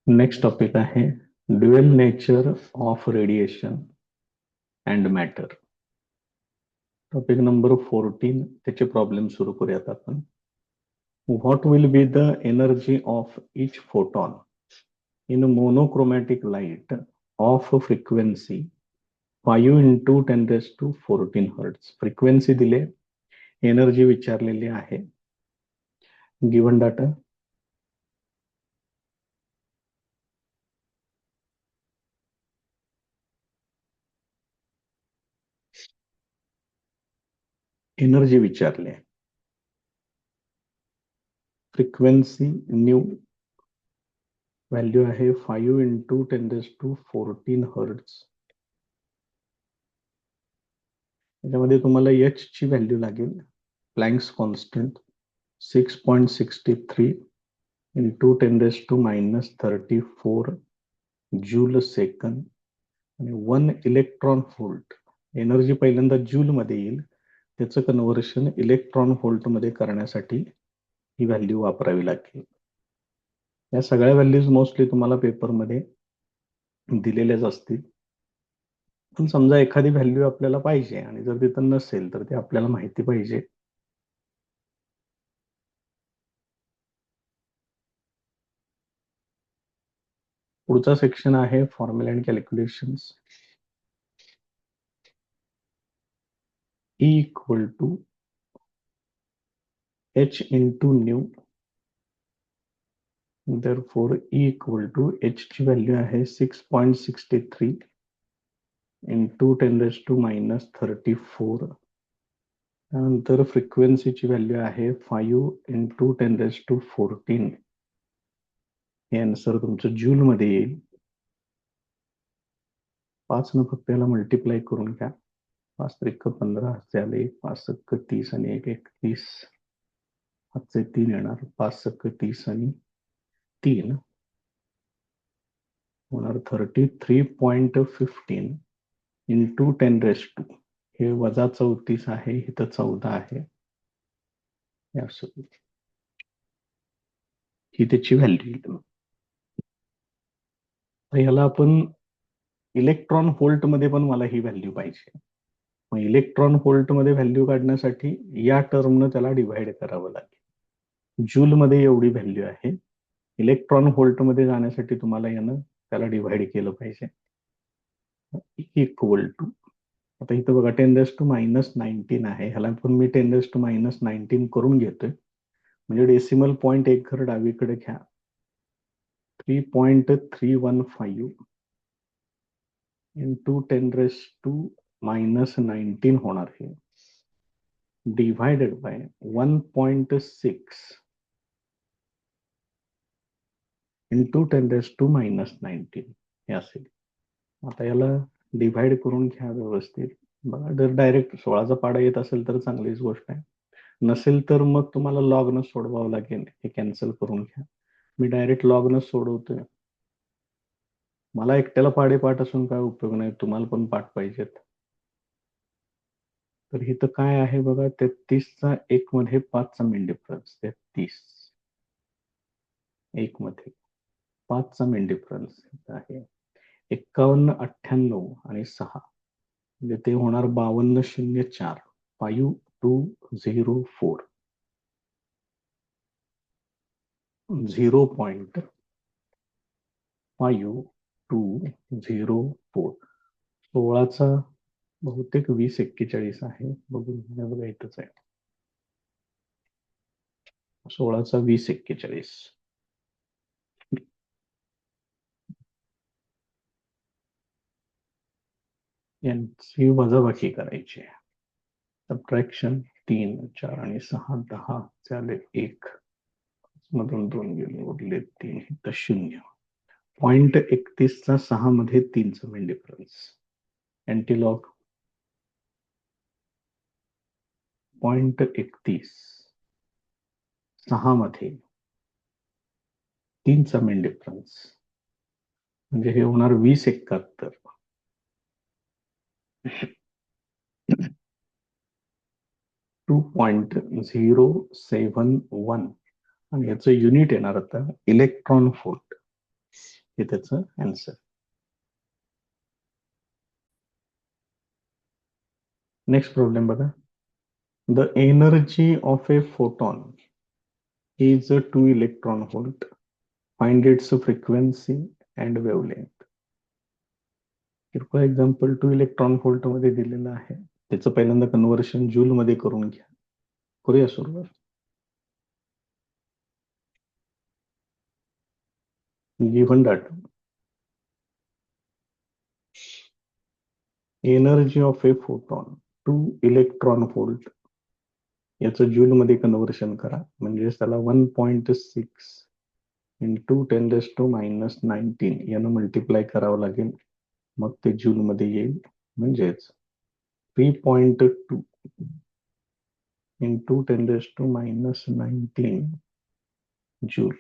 Next topic आहे dual nature of radiation and matter. Topic number 14 त्याचे problem सुरू करूयात आपण. What will be the energy of each photon in monochromatic light of frequency 5 into 10⁻14 hertz. Frequency दिले, energy विचारलेली आहे. Given data energy विचारले. Frequency new value आहे 5 into 10⁻14 hertz. त्याच्यामध्ये तुम्हाला एच ची व्हॅल्यू लागेल. Planck's constant 6.63 into 10⁻34 joule second आणि 1 electron volt. Energy पहिल्यांदा जूल मध्ये येईल, त्याचं कन्व्हर्शन इलेक्ट्रॉन व्होल्ट मध्ये करण्यासाठी ही व्हॅल्यू वापरावी लागेल. या सगळ्या व्हॅल्यूज मोस्टली तुम्हाला पेपरमध्ये दिलेल्याच असतील. पण समजा एखादी व्हॅल्यू आपल्याला पाहिजे आणि जर तिथं नसेल तर ते आपल्याला माहिती पाहिजे. पुढचा सेक्शन आहे formula and calculations. E equal to H into nu. Therefore E equal to H ची व्हॅल्यू आहे 6.63 into 10⁻34. त्यानंतर फ्रिक्वेन्सीची व्हॅल्यू आहे 5 into 10⁻14. हे आन्सर तुमचं जूल मध्ये येईल. 5 न फक्त याला मल्टिप्लाय करून घ्या. 5 त्रिक 15 झाले, 5 सक्क 30 आणि 1 31. हातचे 3 येणार, 5 सक्क 30 आणि 3 होणार 33.15 into 10⁻². हे वजा 34 आहे, इथं 14 आहे. ही त्याची व्हॅल्यू येईल. ह्याला आपण इलेक्ट्रॉन व्होल्ट मध्ये पण मला ही व्हॅल्यू पाहिजे. मग इलेक्ट्रॉन व्होल्ट मध्ये व्हॅल्यू काढण्यासाठी या टर्मनं त्याला डिव्हाइड करावं लागेल. जूल मध्ये एवढी व्हॅल्यू आहे. इलेक्ट्रॉन व्होल्ट मध्ये जाण्यासाठी तुम्हाला यानं त्याला डिव्हाइड केलं पाहिजे. इक्वल टू, आता इथं बघा 10⁻19 आहे, ह्याला पण मी 10⁻19 करून घेतोय. म्हणजे डेसिमल पॉईंट एक घर डावीकडे घ्या. 3.315 into 10⁻19 होणार हे, डिव्हायडेड बाय 1.6 into 10⁻19 हे असेल. आता याला डिव्हाइड करून घ्या व्यवस्थित. बघा, जर डायरेक्ट 16चा पाडा येत असेल तर चांगलीच गोष्ट आहे. नसेल तर मग तुम्हाला लॉगनं सोडवावं लागेल. हे कॅन्सल करून घ्या. मी डायरेक्ट लॉगनं सोडवतोय. मला एकट्याला पाडे पाठ असून काय उपयोग नाही, तुम्हाला पण पाठ पाहिजेत. तर इथं काय आहे बघा, 33चा 1 मध्ये 5चा मेन डिफरन्स. 33 1 मध्ये 5चा मेन डिफरन्स आहे. 51, 98 आणि 6 म्हणजे ते होणार 5204. 5204 0.5204. 16चा बहुतेक 2041 आहे. बघून बघा, इथंच आहे. 16चा 2041. यांची वजाबाकी करायची. सबट्रॅक्शन 3, 4 आणि 6 10 झाले 1 मधून 2 गेले, उरले 3, तर 0. 0.31चा 6 मध्ये 3चा मेन डिफरन्स. अँटीलॉग 0.31 6 मध्ये 3चा मेन डिफरन्स म्हणजे हे होणार 2071. 2.071 आणि याचं युनिट येणार आता इलेक्ट्रॉन व्होल्ट. हे त्याचं आन्सर. नेक्स्ट प्रॉब्लेम बघा. The energy of a photon is a 2 electron volt. Find its frequency and wavelength. किरकोळ एक्झाम्पल 2 इलेक्ट्रॉन व्होल्ट मध्ये दिलेलं आहे. त्याचं पहिल्यांदा कन्व्हर्शन जूल मध्ये करून घ्या. करूया सुरुवात. Given data. Energy of a photon 2 electron volt याचं जूल मध्ये कन्व्हर्शन करा. म्हणजे त्याला 1.6 इंटू 10⁻⁻19 यानं मल्टिप्लाय करावं लागेल. मग ते जूल मध्ये येईल. म्हणजेच 3.2 इंटू 10⁻⁻19 जूल.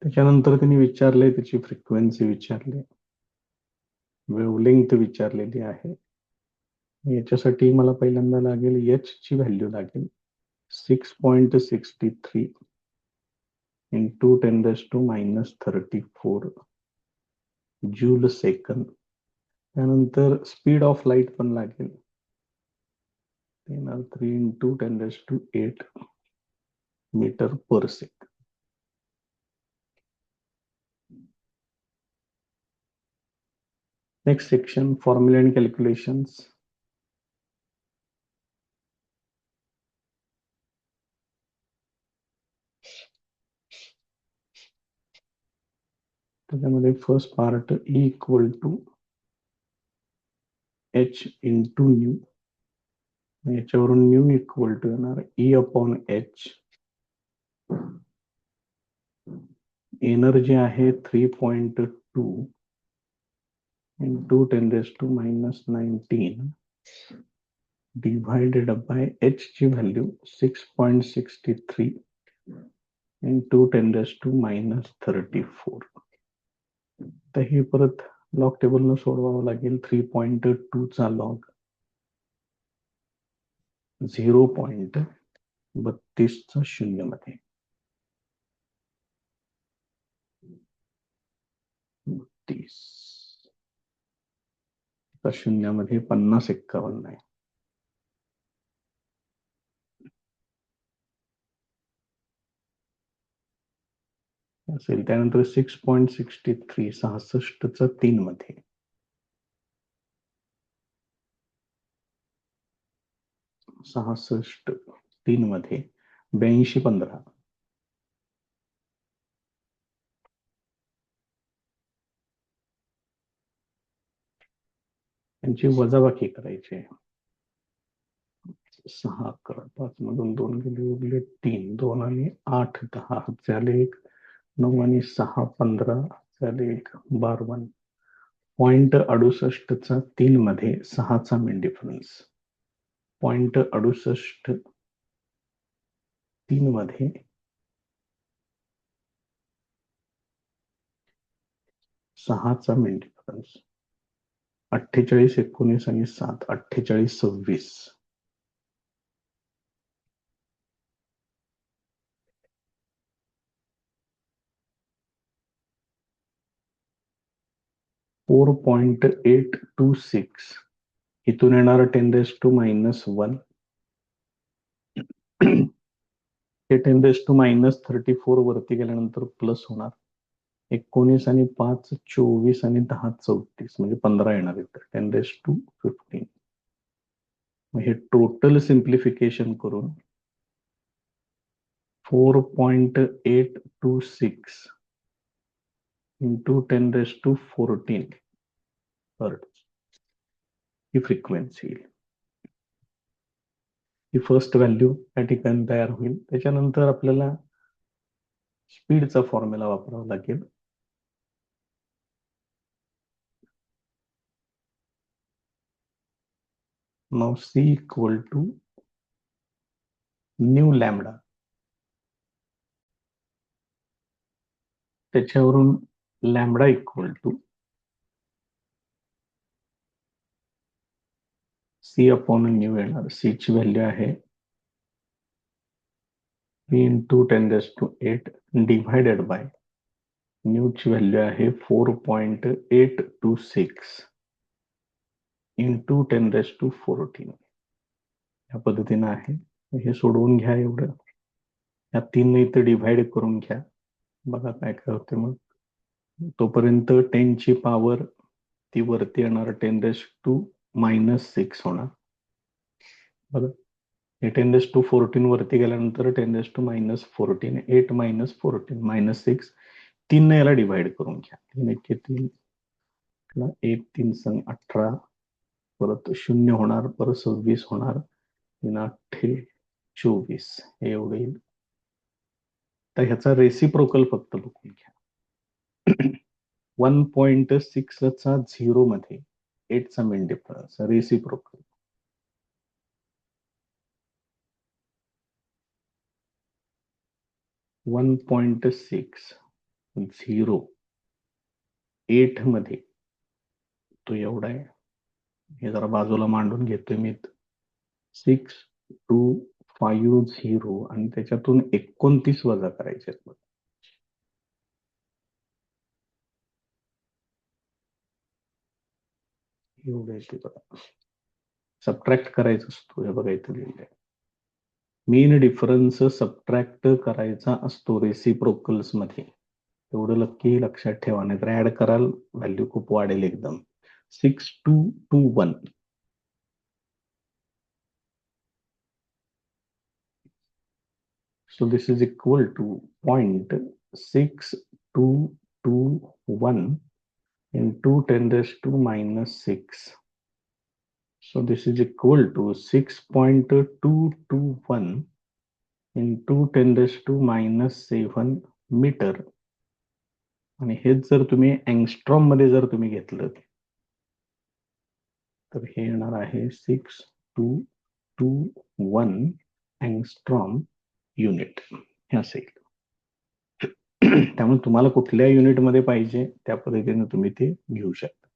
त्याच्यानंतर त्यांनी विचारले, त्याची फ्रिक्वेन्सी विचारली, वेव्हलेंग्थ विचारलेली आहे. याच्यासाठी मला पहिल्यांदा लागेल एच ची व्हॅल्यू लागेल 6.63 इंटू 10⁻34 जूल सेकंद. त्यानंतर स्पीड ऑफ लाईट पण लागेल. 3 इंटू 10⁸ मीटर पर सेकंद. Next section formula and calculations. त्याच्यामध्ये first part E equal to H into nu. याच्यावरून न्यू इक्वल टू येणार E अपॉन एच. एनर्जी आहे 3.2 इंटू 10⁻⁻19 डिवाइडेड बाय एच ची व्हॅल्यू 6.63 इंटू 10⁻34. तर हे परत लॉग टेबलनं सोडवावं लागेल. 3.2 चा लॉग 0.32 मध्ये 30 शून्यामध्ये 5051 आहे. असेल. त्यानंतर 6.63 66चा 3 मध्ये 66 3 मध्ये 8215. यांची वजाबाकी करायची आहे. 6 11 5 मधून 2 गेले उरले 3 2 आणि 8 10 झाले 1 9 आणि 6 15 झाले 1 52. 0.68चा 3 मध्ये 6चा मेन डिफरन्स. 0.68 3 मध्ये 6चा मेन डिफरन्स. 48 19 आणि 7 48 26. 4.826 इथून येणार 10⁻⁻1 हे 10⁻34 वरती गेल्यानंतर प्लस होणार. 19 आणि 5 24 आणि 10 34 म्हणजे 15 येणार इथं 10⁻15. हे टोटल सिम्प्लिफिकेशन करून 4.826 इंटू 10⁻14 हर्ट्ज ही फ्रिक्वेन्सी येईल. ही फर्स्ट व्हॅल्यू या ठिकाणी तयार होईल. त्याच्यानंतर आपल्याला स्पीडचा फॉर्म्युला वापरावा लागेल. Now C equal to nu lambda. त्याच्यावरून lambda equal to C upon nu येणार. C ची व्हॅल्यू आहे 3 into 10⁸ डिवायडेड बाय न्यूची व्हॅल्यू आहे 4.826 इंटू 10⁻14 या पद्धतीनं आहे. हे सोडवून घ्या एवढं. या 3 इथं डिव्हाइड करून घ्या. बघा काय काय होते मग. तोपर्यंत 10 ची पॉवर ती वरती येणार 10⁻6 होणार. बघा हे 10⁻14 वरती गेल्यानंतर 10⁻14 8 - 14 -6 3 ने याला डिव्हाइड करून घ्या. 3 एके 3 1 3 संग 18 परत 0 होणार परत 26 होणार 3 8 24 हे एवढे येईल. तर ह्याचा रेसिप्रोकल फक्त बघून घ्या. 1.6 चा 0 मध्ये 8 चा मेन डिफरन्स रेसिप्रोकल 1.6 0 8 मध्ये तो एवढा आहे. हे जरा बाजूला मांडून घेतोय मी 6250 आणि त्याच्यातून 29 वजा करायचे. एवढं येते बघा. सबट्रॅक्ट करायचं असतो. हे बघा इथे लिहिलंय. मीन डिफरन्स सबट्रॅक्ट करायचा असतो रेसिप्रोकल्स मध्ये. एवढं नक्की लक्षात ठेवा, नाही तर ऍड कराल व्हॅल्यू खूप वाढेल एकदम. 6221 so this is equal to 0.6221 into 10⁻6. So this is equal to 6.221 into 10⁻7 metre. आणि हेच जर तुम्ही अँगस्ट्रॉम मध्ये जर तुम्ही घेतलं तर हे येणार आहे 6221 अँगस्ट्रॉम युनिट हे असेल. त्यामुळे तुम्हाला कुठल्या युनिटमध्ये पाहिजे त्या पद्धतीने तुम्ही ते घेऊ शकता.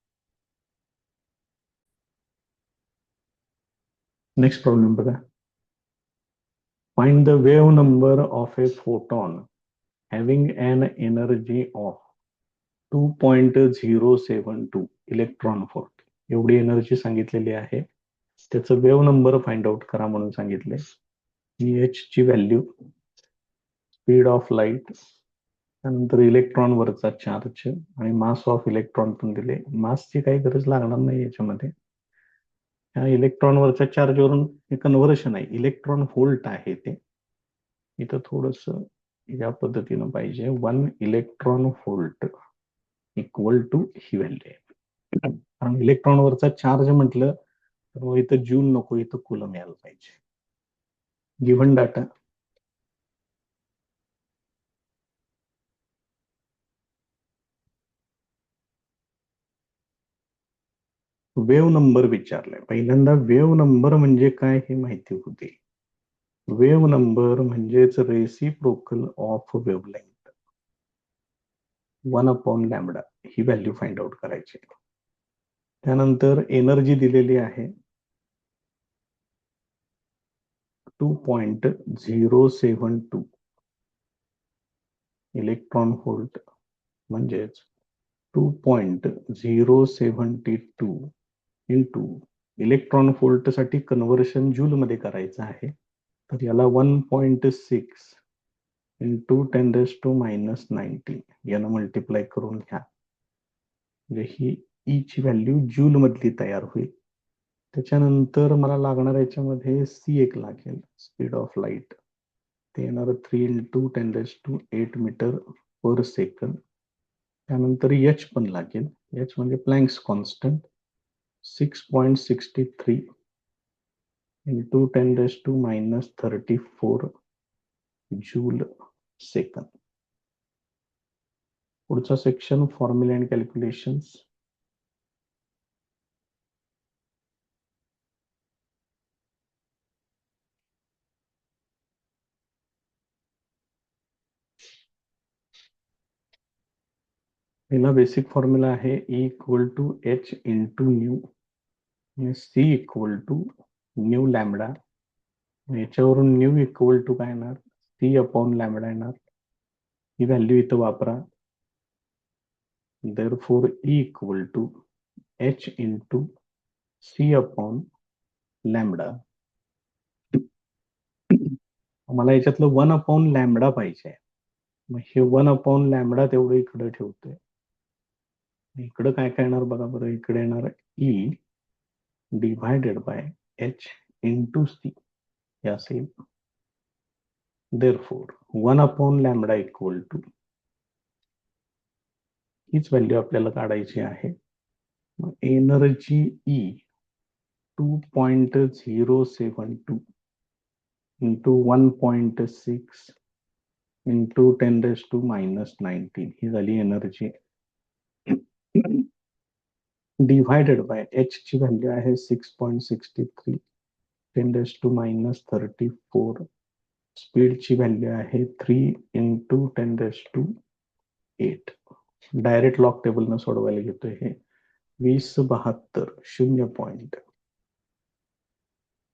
नेक्स्ट प्रॉब्लेम बघा. Find the wave number of a photon having an energy of 2.072 electron volt. एवढी एनर्जी सांगितलेली आहे. त्याचं वेव्ह नंबर फाइंड आउट करा म्हणून सांगितले. एच ची व्हॅल्यू, स्पीड ऑफ लाईट, त्यानंतर इलेक्ट्रॉन वरचा चार्ज आणि मास ऑफ इलेक्ट्रॉन पण दिले. मासची काही गरज लागणार नाही याच्यामध्ये. ह्या इलेक्ट्रॉन वरच्या चार्ज वरून हे कन्व्हर्शन आहे. इलेक्ट्रॉन व्होल्ट आहे ते. इथं थोडस या पद्धतीनं पाहिजे. 1 इलेक्ट्रॉन व्होल्ट इक्वल टू ही व्हॅल्यू आहे. कारण इलेक्ट्रॉन वरचा चार्ज म्हटलं तर इथं जूल नको, इथं कुलम यायला पाहिजे. गिव्हन डाटा वेव्ह नंबर विचारलाय. पहिल्यांदा वेव्ह नंबर म्हणजे काय हे माहिती होते. वेव्ह नंबर म्हणजेच रेसिप्रोकल ऑफ वेव्हलेंथ 1/λ ही व्हॅल्यू फाइंड आउट करायची. त्यानंतर एनर्जी दिलेली आहे 2.072 इलेक्ट्रॉन व्होल्ट म्हणजेच 2.072 इंटू इलेक्ट्रॉन व्होल्ट साठी कन्व्हर्शन जूल मध्ये करायचं आहे. तर याला 1.6 इंटू 10⁻19 यानं मल्टिप्लाय करून घ्या. म्हणजे ही ई ची व्हॅल्यू जूल मधली तयार होईल. त्याच्यानंतर मला लागणार याच्यामध्ये सी एक लागेल, स्पीड ऑफ लाईट. ते येणार 3 इंटू 10⁸ मीटर पर सेकंड. त्यानंतर एच पण लागेल. एच म्हणजे Planck's constant 6.63 into 10⁻34 joule second. पुढचा सेक्शन फॉर्म्युला अँड कॅल्क्युलेशन्स. पहिला बेसिक फॉर्म्युला आहे E equal to H into nu, C equal to nu lambda. याच्यावरून न्यू इक्वल टू काय येणार c/λ येणार. ही व्हॅल्यू इथं वापरा. therefore E equal to h into c/λ. मला याच्यातलं 1/λ पाहिजे. मग हे 1/λ तेवढं इकडे ठेवतोय. इकडं काय काय येणार बघा बरं. इकडे येणार E divided by h into c हे असेल. therefore 1/λ इक्वल टू हीच व्हॅल्यू आपल्याला काढायची आहे. एनर्जी E 2.072 into 1.6 into 10⁻⁻⁹ ही झाली एनर्जी. डिवायडेड बाय h ची व्हॅल्यू आहे 6.63 10⁻34. स्पीडची व्हॅल्यू आहे 3 into 10⁸. डायरेक्ट लॉग टेबलनं सोडवायला घेतोय हे. 2072 0.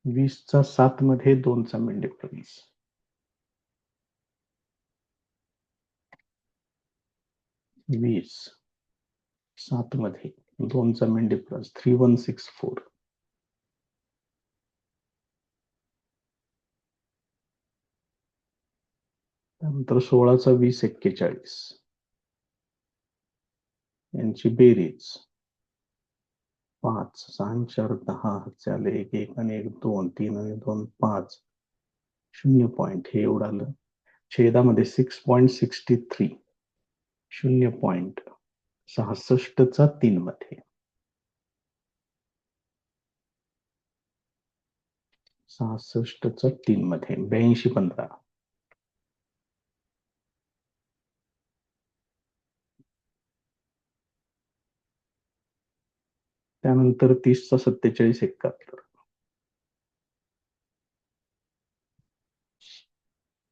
20चा 7 मध्ये 2चा मिड डिफरन्स. 20 7 मध्ये 2चा मिड डिफरन्स 3164. त्यानंतर 16चा 20 41 यांची बेरीज 5 6 4 10 झाले 1 1 आणि 1 2 3 आणि 2 5 0. हे एवढं आलं. छेदामध्ये 6.63 0.66चा 3 मध्ये 66चा 3 मध्ये 8215. त्यानंतर 30चा 47 71.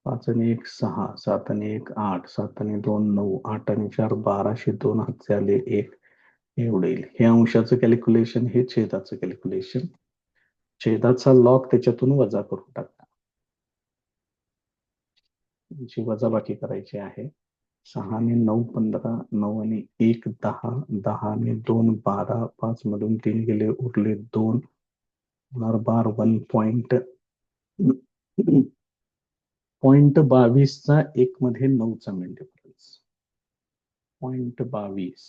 5 आणि 1 6 7 आणि 1 8 7 आणि 2 9 8 आणि 4 12 2 हातचे आले 1 एवढे येईल. हे अंशाचं कॅल्क्युलेशन, हे छेदाचं कॅल्क्युलेशन. छेदाचा लॉग त्याच्यातून वजा करून टाका. जी वजाबाकी करायची आहे. 6 आणि 9 15 9 आणि 1 10 10 आणि 2 12 5 मधून 3 गेले उरले 2 बार 1.22चा 1 मध्ये 9चा मिड डिफरन्स 0.22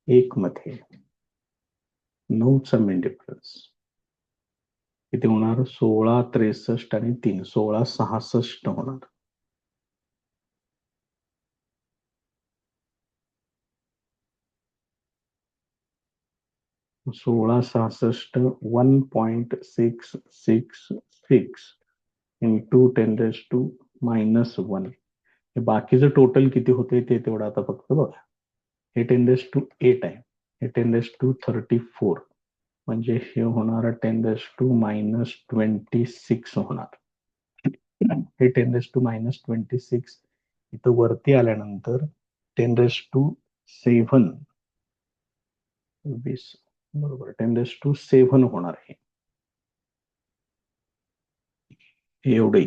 1 मध्ये 9चा मिड डिफरन्स किती होणार. 16 63 आणि 3 16 66 होणार. 16 66 1.666 इंटू 10⁻⁻1. हे बाकीचं टोटल किती होते ते तेवढं आता फक्त बघा. हे 10⁸ आहे. हे 10⁻34 म्हणजे हे होणार 10⁻⁻26 होणार. हे 10⁻⁻26 इथं वरती आल्यानंतर 10⁻7 20 बरोबर 10⁻7 होणार. हे एवढे.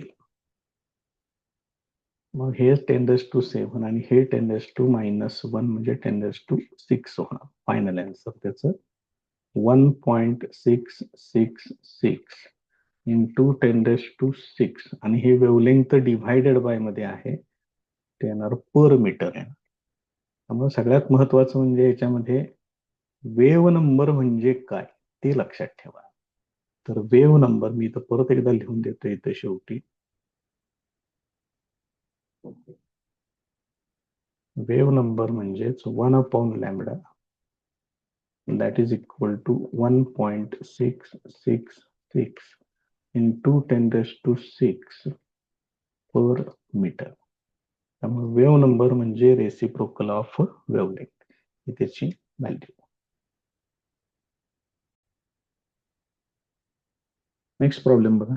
मग हे 10⁻7 आणि हे 10⁻⁻1 म्हणजे 10⁻6 होणार. फायनल आन्सर त्याचं 1.666 इंटू 10⁻6 आणि हे वेवलेंथ डिव्हायडेड बाय मध्ये आहे. ते येणार पर मीटर आहे. त्यामुळे सगळ्यात महत्वाचं म्हणजे याच्यामध्ये वेव्ह नंबर म्हणजे काय ते लक्षात ठेवा. तर वेव्ह नंबर मी इथं परत एकदा लिहून देतो इथं शेवटी. वेव्ह नंबर म्हणजेच 1/λ that is equal to 1.666 into 10⁻6 per metre. त्यामुळे वेव्ह नंबर म्हणजे रेसिप्रोकल ऑफ वेवलेंथ ही त्याची व्हॅल्यू. नेक्स्ट प्रॉब्लेम बघा.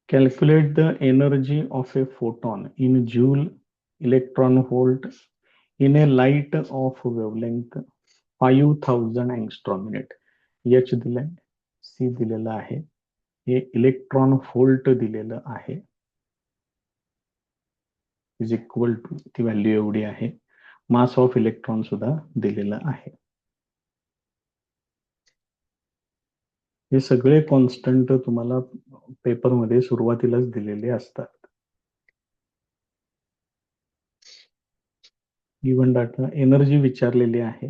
Calculate the energy of a photon in joule electron volt in a light of wavelength 5000 angstrom minute. H दिलाय. C दिलेलं आहे, हे electron volt दिलेलं आहे, इज इक्वल टू, ती व्हॅल्यू एवढी आहे. मास ऑफ इलेक्ट्रॉन सुद्धा दिलेलं आहे. हे सगळे कॉन्स्टंट तुम्हाला पेपरमध्ये सुरुवातीलाच दिलेले असतात. गिव्हन डाटा, एनर्जी विचारलेली आहे,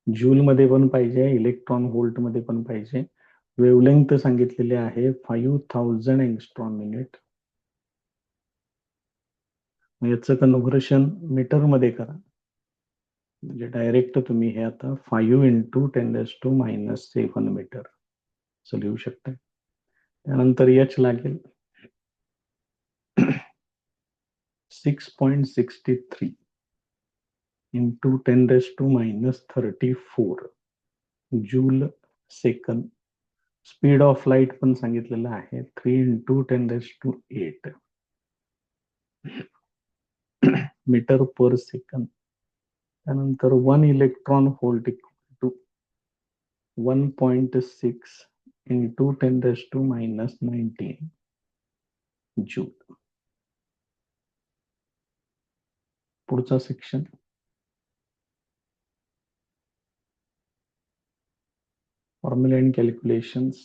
जूल मध्ये पण पाहिजे, इलेक्ट्रॉन व्होल्ट मध्ये पण पाहिजे. वेवलेंथ सांगितलेली आहे 5000 एंगस्ट्रॉम मिनिट. याचं कन्व्हर्शन मीटर मध्ये करा, म्हणजे डायरेक्ट तुम्ही हे आता 5 इंटू 10⁻⁻7 मीटर असं लिहू शकता. त्यानंतर एच लागेल 6.63 into 10⁻34 joule second. Speed of light पण सांगितलेलं आहे 3 इंटू 10⁸ मीटर पर सेकंद. त्यानंतर 1 electron volt equal to 1.6 into 10⁻19 joule. पुढचा section, formula and calculations.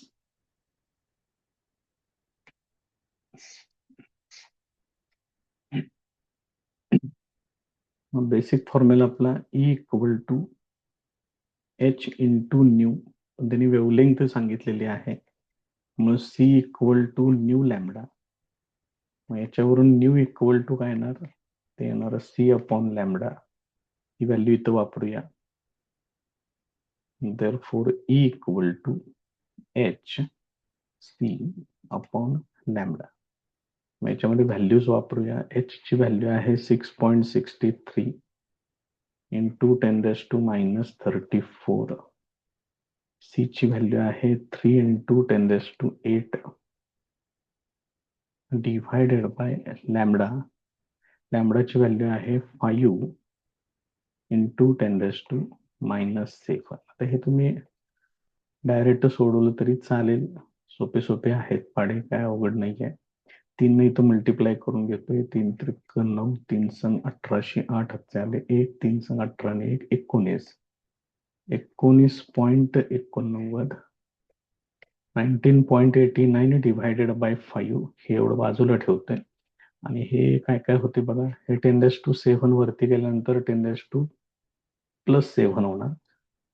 Basic formula आपला E equal to H into nu, त्यांनी वेवलेंथ सांगितलेली आहे, मग C equal to nu lambda. मग याच्यावरून न्यू इक्वल टू काय येणार, ते येणार C अपॉन लॅम्बडा. ही व्हॅल्यू इथं वापरूया. therefore E equal to H C upon lambda. मग याच्यामध्ये व्हॅल्यूज वापरूया. H ची व्हॅल्यू आहे 6.63 इंटू 10⁻34. C ची व्हॅल्यू आहे 3 इंटू 10⁸ डिव्हायडेड बाय लॅम्बडा. लॅम्बडाची व्हॅल्यू आहे 5 इंटू 10⁻⁻7. आता हे तुम्ही डायरेक्ट सोडवलं तरी चालेल, सोपे सोपे आहेत पाडे, काय अवघड नाही आहे. 3 ने इथं मल्टिप्लाय करून घेतोय, 3 त्रिक 9, 3 संग 18, 8 झाले 1, 3 संग 18 ने 1, 19, 19.89, 19.89 डिव्हायडेड बाय 5. हे एवढं बाजूला ठेवतोय. आणि हे काय काय होते बघा, हे 10⁻7 वरती गेल्यानंतर 10⁻+7 होणार,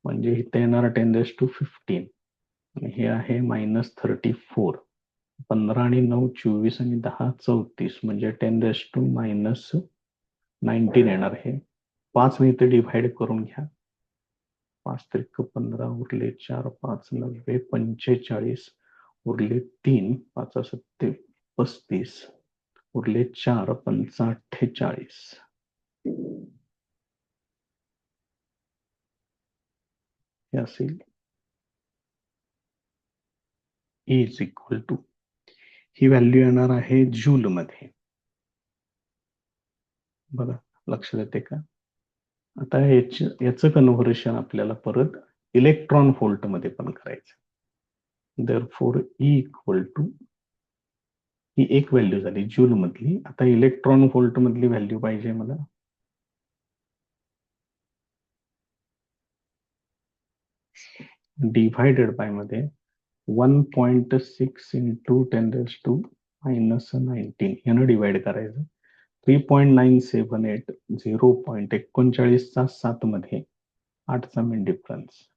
म्हणजे इथे येणार 10⁻15. आणि हे आहे -34. 15 आणि 9 24 आणि 10 34, म्हणजे 10⁻19 येणार. हे 5 ने इथे डिव्हाइड करून घ्या. 5 त्रिक 15, उरले 4, 5 90, 45, उरले 3, 5 7 35, उरले 4, 5 48. हे असेल E इज इक्वल टू, ही व्हॅल्यू येणार आहे जूल मध्ये. बघा, लक्षात येते का? आता याचं कन्व्हर्शन आपल्याला परत इलेक्ट्रॉन व्होल्ट मध्ये पण करायचं. therefore E इक्वल टू, ही एक व्हॅल्यू झाली जूल मधली. आता इलेक्ट्रॉन व्होल्ट मधली व्हॅल्यू पाहिजे मला. डिव्हायडेड बाय मध्ये 1.6 इंटू 10⁻⁻19 यानं डिवाइड करायचं. 3.978, 0.39चा 7 मध्ये 8चा मेन डिफरन्स.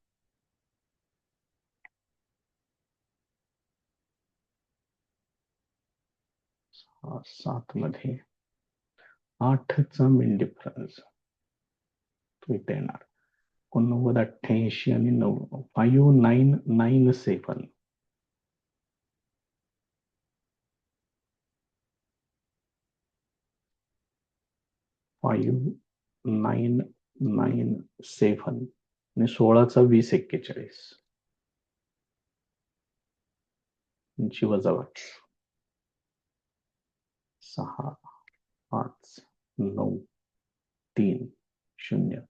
सात मध्ये 8चा मेन डिफरन्स तो इथे येणार 89, 88 आणि 9, 5997. आणि 16चा 2041 ची वजाबाकी. 6 5 9 3 0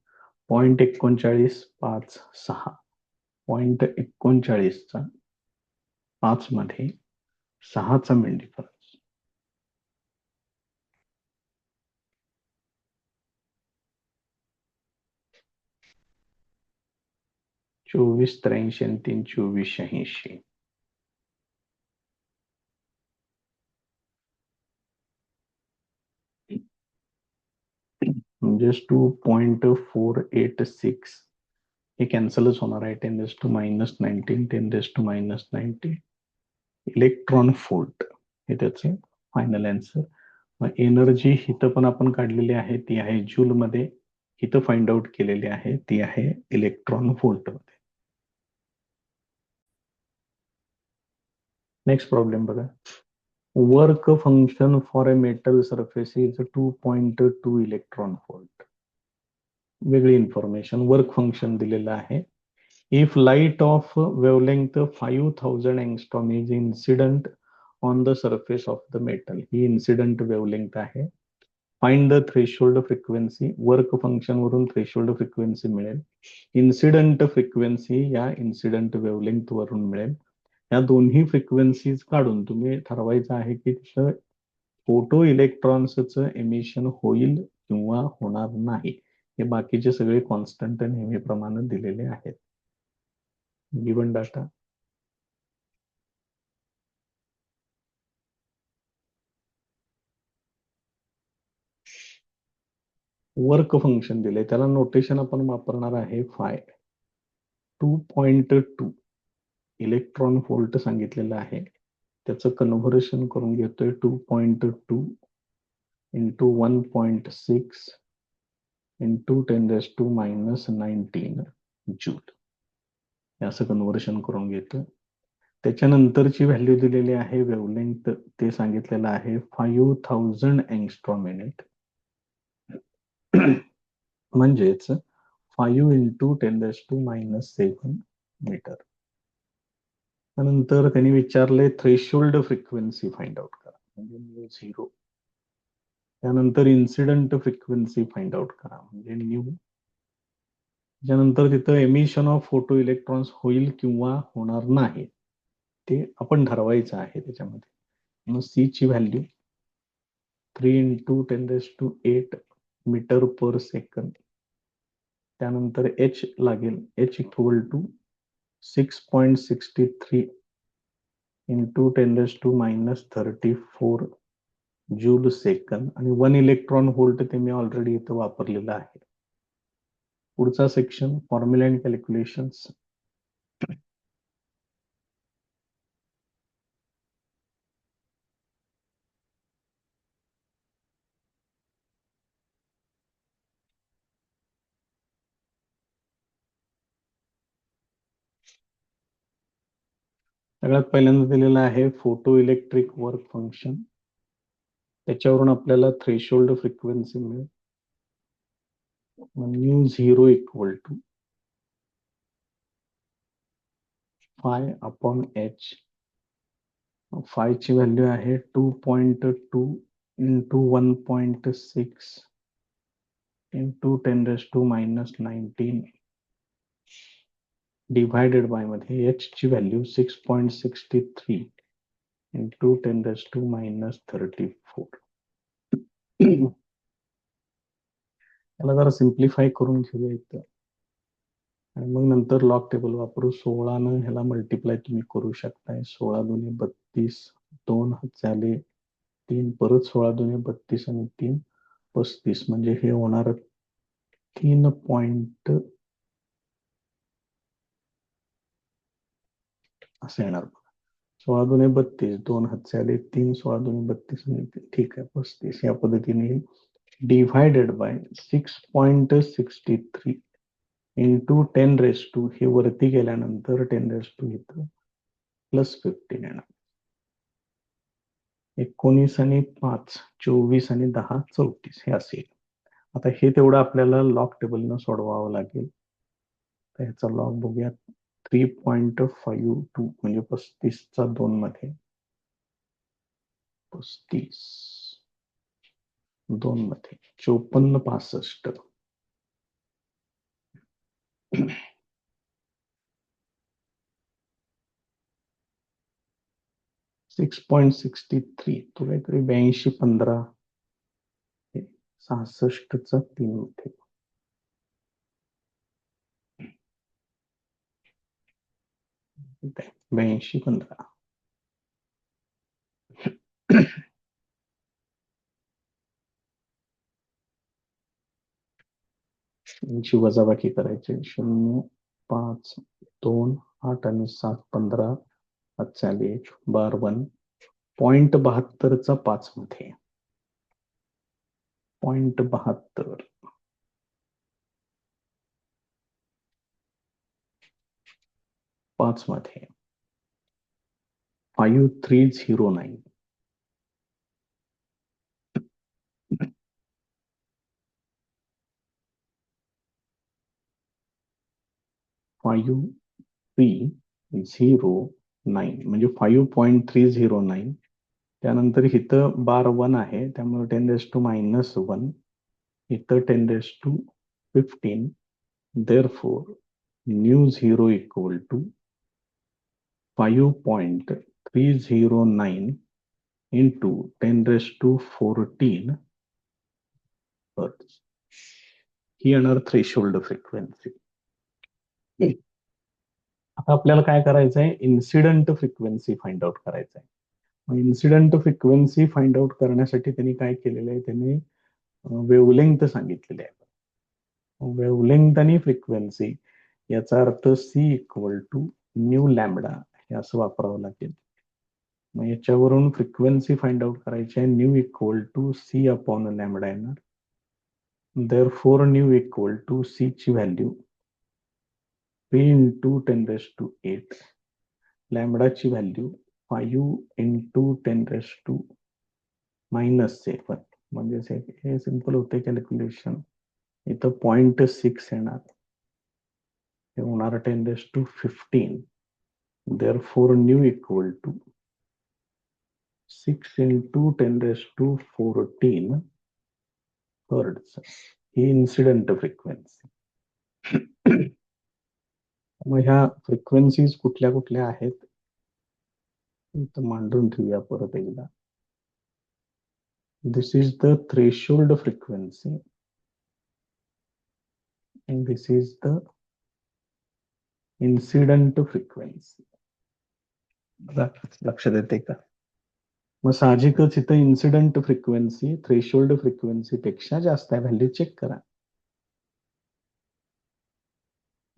0.39 5 6 0.39चा 5 मध्ये 6चा मीन डिफरन्स. चोवीस 83 आणि 3 24 86. म्हणजे 2.486 हे कॅन्सलच होणार आहे. 10⁻19 10⁻90 इलेक्ट्रॉन व्होल्ट हे त्याचे फायनल आन्सर. मग एनर्जी इथं पण आपण काढलेली आहे, ती आहे जूल मध्ये. इथं फाइंड आउट केलेली आहे, ती आहे इलेक्ट्रॉन व्होल्ट मध्ये. नेक्स्ट प्रॉब्लेम बघा. Work function for a metal surface is 2.2 electron volt. वेगळी इन्फॉर्मेशन. वर्क फंक्शन दिलेलं आहे. If light of wavelength 5000 angstrom is incident on the surface of the metal. ही इन्सिडंट वेवलेंथ आहे. Find the threshold frequency. Work function वरून threshold frequency मिळेल. Incident frequency या incident wavelength वरून मिळेल. या दोन्ही फ्रिक्वेन्सीज काढून तुम्ही ठरवायचं आहे की तिथं फोटो इलेक्ट्रॉन्सचं एमिशन होईल किंवा होणार नाही. हे बाकीचे सगळे कॉन्स्टंट नेहमीप्रमाणे दिलेले आहेत. Given data. वर्क फंक्शन दिले, त्याला नोटेशन आपण वापरणार आहे फाय. 2.2 इलेक्ट्रॉन व्होल्ट सांगितलेलं आहे. त्याचं कन्व्हर्शन करून घेतोय 2.2 इंटू 1.6 इंटू 10⁻19 जूल. असं कन्व्हर्शन करून घेतो. त्याच्यानंतरची व्हॅल्यू दिलेली आहे वेवलेंथ, ते सांगितलेलं आहे 5000 एंगस्ट्रॉम मिनिट. म्हणजेच 5 इंटू 10⁻7 मीटर. त्यानंतर त्यांनी विचारले थ्रेशोल्ड फ्रिक्वेन्सी फाइंड आउट करा, म्हणजे न्यू 0. त्यानंतर इन्सिडंट फ्रिक्वेन्सी फाइंड आउट करा, म्हणजे न्यू. त्यानंतर तिथं एमिशन ऑफ फोटो इलेक्ट्रॉन्स होईल किंवा होणार नाही ते आपण ठरवायचं आहे त्याच्यामध्ये. मग सी ची value 3 into 10⁸ metre per second. त्यानंतर एच लागेल, H equal to 6.63 into 10⁻34 joule second. आणि 1 इलेक्ट्रॉन व्होल्ट ते मी ऑलरेडी इथं वापरलेलं आहे. पुढचा सेक्शन फॉर्म्युला अँड कॅल्क्युलेशन्स. सगळ्यात पहिल्यांदा दिलेलं आहे फोटो इलेक्ट्रिक वर्क फंक्शन. त्याच्यावरून आपल्याला थ्रेशोल्ड फ्रिक्वेन्सी मिळेल. Nu 0 equal to phi upon H. Phi ची व्हॅल्यू आहे 2.2 इंटू 1.6 इंटू 10⁻19 डिवायडेड बाय मध्ये एच ची व्हॅल्यू 6.63 इंटू 10⁻34. याला जरा सिम्प्लिफाय करून घेऊया इथं, आणि मग नंतर लॉग टेबल वापरू. 16 ह्याला मल्टिप्लाय तुम्ही करू शकताय. 16 दुनी 32, 2 झाले 3, परत 16 दुनी 32 आणि 3 35. म्हणजे हे होणार 3 पॉइंट असं येणार. 16 दुने 32, 2 हातचे आले 3, 16 दुने 32 आणि 3. ठीक आहे, 35 या पद्धतीने डिव्हायडेड बाय 6.63 इंटू 10⁻, हे वरती गेल्यानंतर 10⁻ इथं +15 येणार. 19 आणि 5 24 आणि 10 34 हे असेल. आता हे तेवढं आपल्याला लॉग टेबलनं सोडवावं लागेल. तर ह्याचा लॉग बघूया. 3.52 म्हणजे 35चा 2 मध्ये 35 2 मध्ये 5465. 6.63 तो काहीतरी 8215 66चा 3 मध्ये 8215 यांची वजाबाकी करायची 0 5 2 8 आणि 7 15 45 12 0.72चा 5 मध्ये 0.72 5 मध्ये 5309 5309 म्हणजे 5.309 त्यानंतर इथं बार 1 आहे त्यामुळे 10⁻⁻1 इथं 10⁻15 therefore nu 0 equal to 5.309 into 10⁻14 hertz ही येणार थ्रेशोल्ड फ्रिक्वेन्सी. आता आपल्याला काय करायचं आहे इन्सिडेंट फ्रिक्वेन्सी फाइंड आउट करायचं आहे. इन्सिडेंट फ्रिक्वेन्सी फाइंड आउट करण्यासाठी त्यांनी काय केलेलं आहे त्यांनी वेवलेंग्थ सांगितलेली आहे. वेवलेंग्थ आणि फ्रिक्वेन्सी याचा अर्थ C equal to nu lambda हे असं वापरावं लागेल. मग याच्यावरून फ्रिक्वेन्सी फाइंड आउट करायची आहे nu equal to C upon lambda येणार. therefore nu equal to C ची व्हॅल्यू 3 into 10⁻8 लॅम्बडाची व्हॅल्यू 5 into 10⁻⁻7 म्हणजे हे सिंपल होते कॅल्क्युलेशन. इथं 0.6 येणार हे होणार 10⁻15 therefore nu equal to 6 into 10⁻14 hertz ही इन्सिडेंट फ्रिक्वेन्सी. मग ह्या फ्रिक्वेन्सीज कुठल्या कुठल्या आहेत इथं मांडून ठेवूया परत एकदा. This is the threshold frequency and this is the incident frequency. लक्षात येते का? मग साहजिकच इथं इन्सिडेंट फ्रिक्वेन्सी थ्रेशोल्ड फ्रिक्वेन्सी पेक्षा जास्त आहे व्हॅल्यू चेक करा.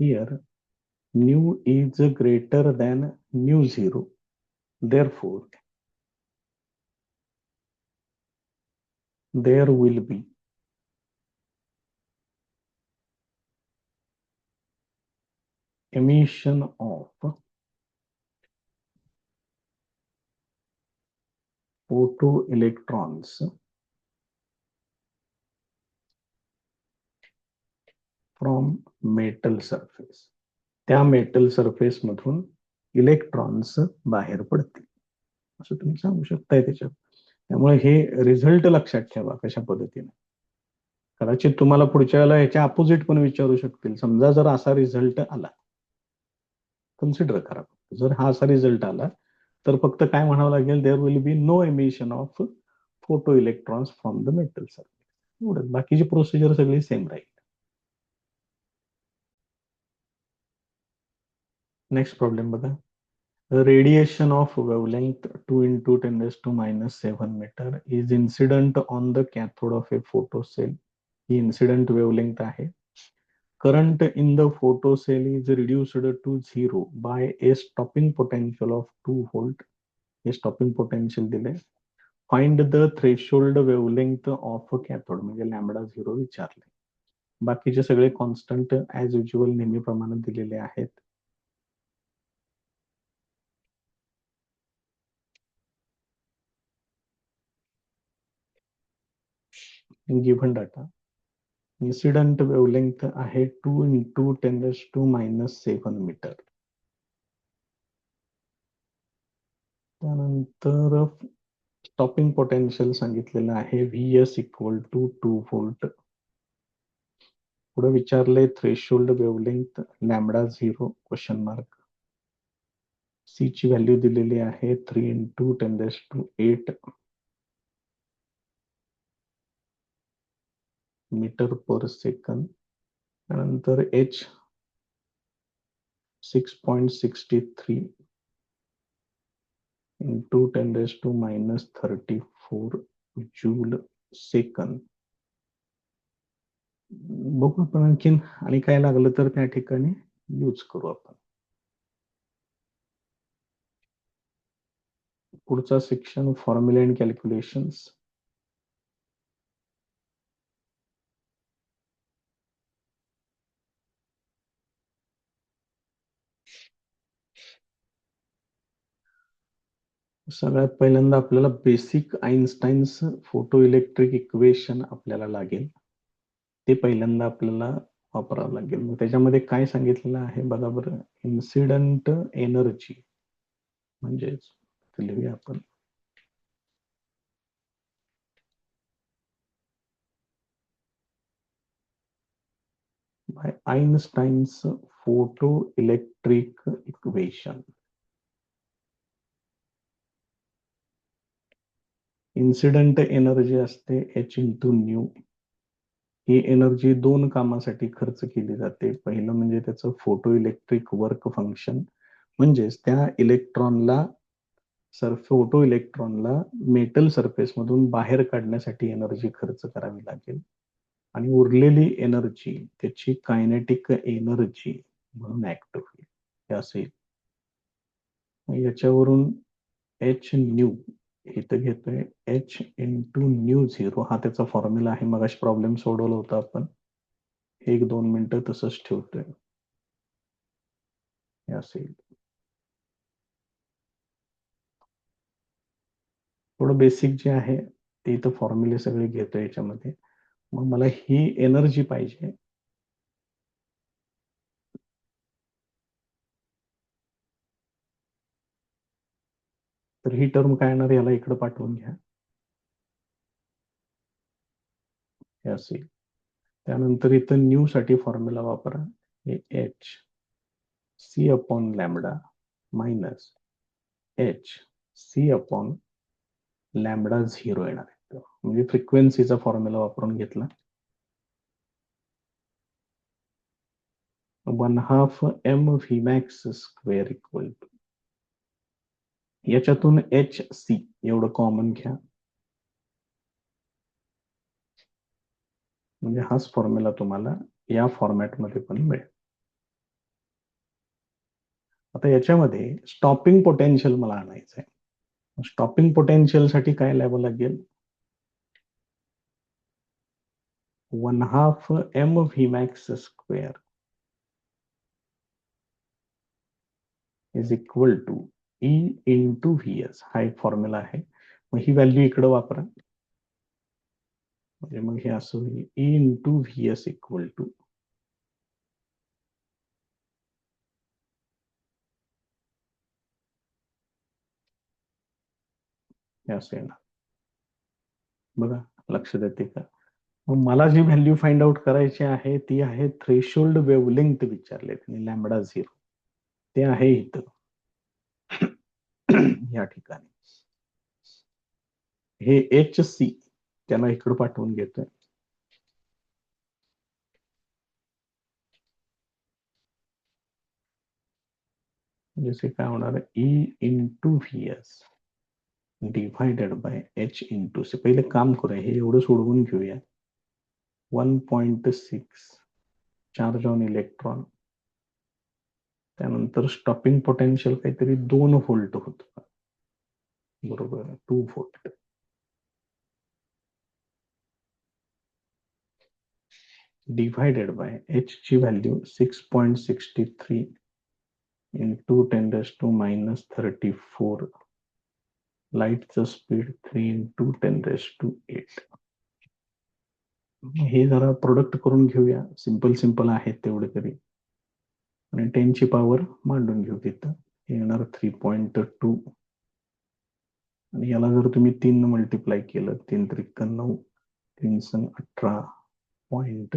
Here new is greater than new 0 therefore there will be emission of photoelectrons from metal surface. त्या मेटल सरफेस मधून इलेक्ट्रॉन्स बाहेर पडतील असं तुम्ही सांगू शकताय त्याच्यात. त्यामुळे हे रिझल्ट लक्षात ठेवा कशा पद्धतीने. कदाचित तुम्हाला पुढच्या वेळेला याच्या अपोजिट पण विचारू शकतील. समजा जर असा रिझल्ट आला कन्सिडर करा. जर हा असा रिझल्ट आला तर फक्त काय म्हणावं लागेल there will be no emission of photo electrons from the metal surface. एवढंच. बाकीची प्रोसिजर सगळी सेम राहील. नेक्स्ट प्रॉब्लेम बघा. Radiation of wavelength 2 into 10⁻⁻7 meter is incident on the cathode of a photocell. He incident wavelength आहे. Current in the photocell is reduced to 0 by a stopping potential of 2 volt. हे stopping potential दिले. Find the threshold wavelength of a cathode म्हणजे lambda 0 विचारले. बाकीचे सगळे constant as usual नेहमीप्रमाणे दिलेले आहेत. गिव्हन डाटा इन्सिडेंट वेवलेंग्थ आहे 2 into 10⁻⁻7 मीटर. त्यानंतर स्टॉपिंग पोटेन्शियल सांगितलेलं आहे VS इक्वल टू 2 व्होल्ट. पुढे विचारले threshold wavelength lambda 0 question mark. C ची व्हॅल्यू दिलेली आहे 3 इंटू 10⁸ मीटर पर सेकंद. त्यानंतर एच 6.63 इंटू 10⁻34 जूल सेकंद. बघू आपण आणखीन आणि काय लागलं तर त्या ठिकाणी यूज करू आपण. पुढचा सेक्शन फॉर्म्युला अँड कॅल्क्युलेशन्स. सगळ्यात पहिल्यांदा आपल्याला बेसिक आइन्स्टाईन्स फोटो इलेक्ट्रिक इक्वेशन आपल्याला लागेल. ते पहिल्यांदा आपल्याला वापरावं लागेल. मग त्याच्यामध्ये काय सांगितलेलं आहे बघा बरं. इन्सिडंट एनर्जी म्हणजेच लिहूया आपण. By Einstein's photo electric equation. Incident energy असते एच इंटू न्यू. ही एनर्जी दोन कामासाठी खर्च केली जाते. पहिलं म्हणजे त्याचं फोटो इलेक्ट्रिक वर्क फंक्शन, म्हणजेच त्या इलेक्ट्रॉनला फोटो इलेक्ट्रॉनला मेटल सरफेस मधून बाहेर काढण्यासाठी एनर्जी खर्च करावी लागेल. आणि उरलेली एनर्जी त्याची कायनेटिक एनर्जी म्हणून ऍक्ट होईल. हे असेल. याच्यावरून एच न्यू इथं घेतोय एच इंटू न्यू झिरो. हा त्याचा फॉर्म्युला आहे. मग प्रॉब्लेम सोडवला होता आपण. 1-2 मिनिटं तसंच ठेवतोय. हे असेल. थोडं बेसिक जे आहे ते इथं फॉर्म्युले सगळे घेतोय याच्यामध्ये. मग मला ही एनर्जी पाहिजे. तर ही टर्म काय येणार, याला इकडे पाठवून घ्या. हे असेल. त्यानंतर इथं न्यू साठी फॉर्म्युला वापरा. हे H C upon lambda minus H C upon lambda zero येणार आहे. म्हणजे फ्रिक्वेन्सीचा फॉर्म्युला वापरून घेतला. 1/2 m Vmax square equal to, याच्यातून एच सी एवढं कॉमन घ्या. म्हणजे हाच फॉर्म्युला तुम्हाला या फॉर्मॅटमध्ये पण मिळेल. आता याच्यामध्ये स्टॉपिंग पोटेन्शियल मला आणायचं आहे. स्टॉपिंग पोटेन्शियल साठी काय लिहावं लागेल. 1/2 m Vmax square is equal to E into V S. हा एक फॉर्म्युला आहे. मग ही व्हॅल्यू इकडे वापरा. म्हणजे मग हे असं होईल E into V S equal to हे असं येणार. बघा लक्ष देते का. मग मला जी व्हॅल्यू फाइंड आउट करायची आहे ती आहे थ्रेशोल्ड वेवलेंथ विचारले त्यांनी लॅम्बडा झिरो. ते आहे इथं या ठिकाणी. हे एच सी त्याला इकडे पाठवून घेतोय. जसे काय होणार आहे E into V S divided by H into C. पहिले काम करूया, हे एवढं सोडवून घेऊया. 1.6 चार्ज ऑन इलेक्ट्रॉन. त्यानंतर स्टॉपिंग पोटेन्शियल काहीतरी 2 व्होल्ट होत. बरोबर 2 व्होल्ट. डिवायडेड बाय एच ची व्हॅल्यू 6.63 इंटू 10⁻34. लाईटचं स्पीड 3 इंटू 10⁸. हे जरा प्रोडक्ट करून घेऊया. सिंपल आहेत तेवढे तरी. आणि 10 ची पॉवर मांडून घेऊ तिथं. हे येणार 3.2. आणि याला जर तुम्ही 3 मल्टिप्लाय केलं 3 त्रिक 9 3 संग 18 पॉइंट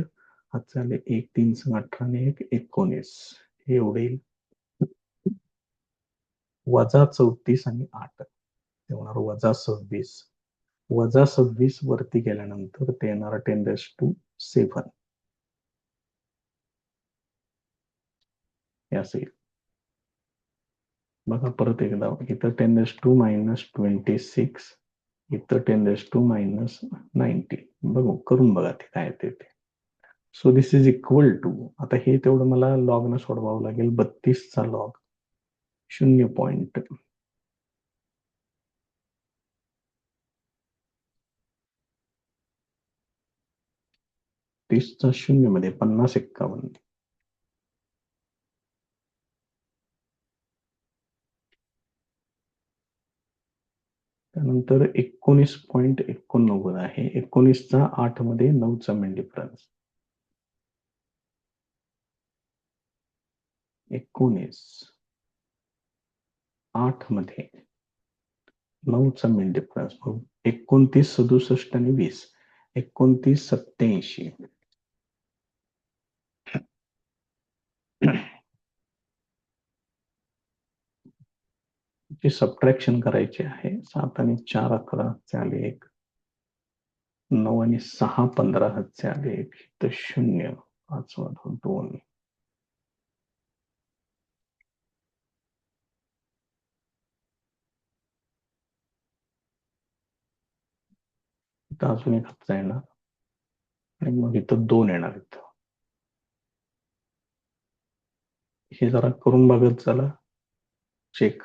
हात झाले 1 3 संग 18 आणि 1 19. हे एवढे -34 आणि 8 ते होणार -26. -26 वरती गेल्यानंतर ते येणार 10⁻7 हे असं येईल. बघा परत एकदा इथं 10⁻26 इथं 10⁻90 बघू करून बघा ते काय येते ते. So this is equal to, आता हे तेवढं मला लॉग न सोडवावं लागेल, 32 चा लॉग 0. 30 चा 0 मध्ये 5051. त्यानंतर 19.89 आहे. 19 चा 8 मध्ये 9 चा मेन डिफरन्स. 19 8 मध्ये 9 चा मेन डिफरन्स. 29 67 आणि 20 29 87. ची सबट्रॅक्शन करायची आहे. 7 आणि 4 11 चे आले 1. 9 आणि 6 15 हातचे आले 1. तर 0 5 2. इथं अजून एक हातचा येणार आणि मग इथं 2 येणार इथं. हे जरा करून बघत चला चेक.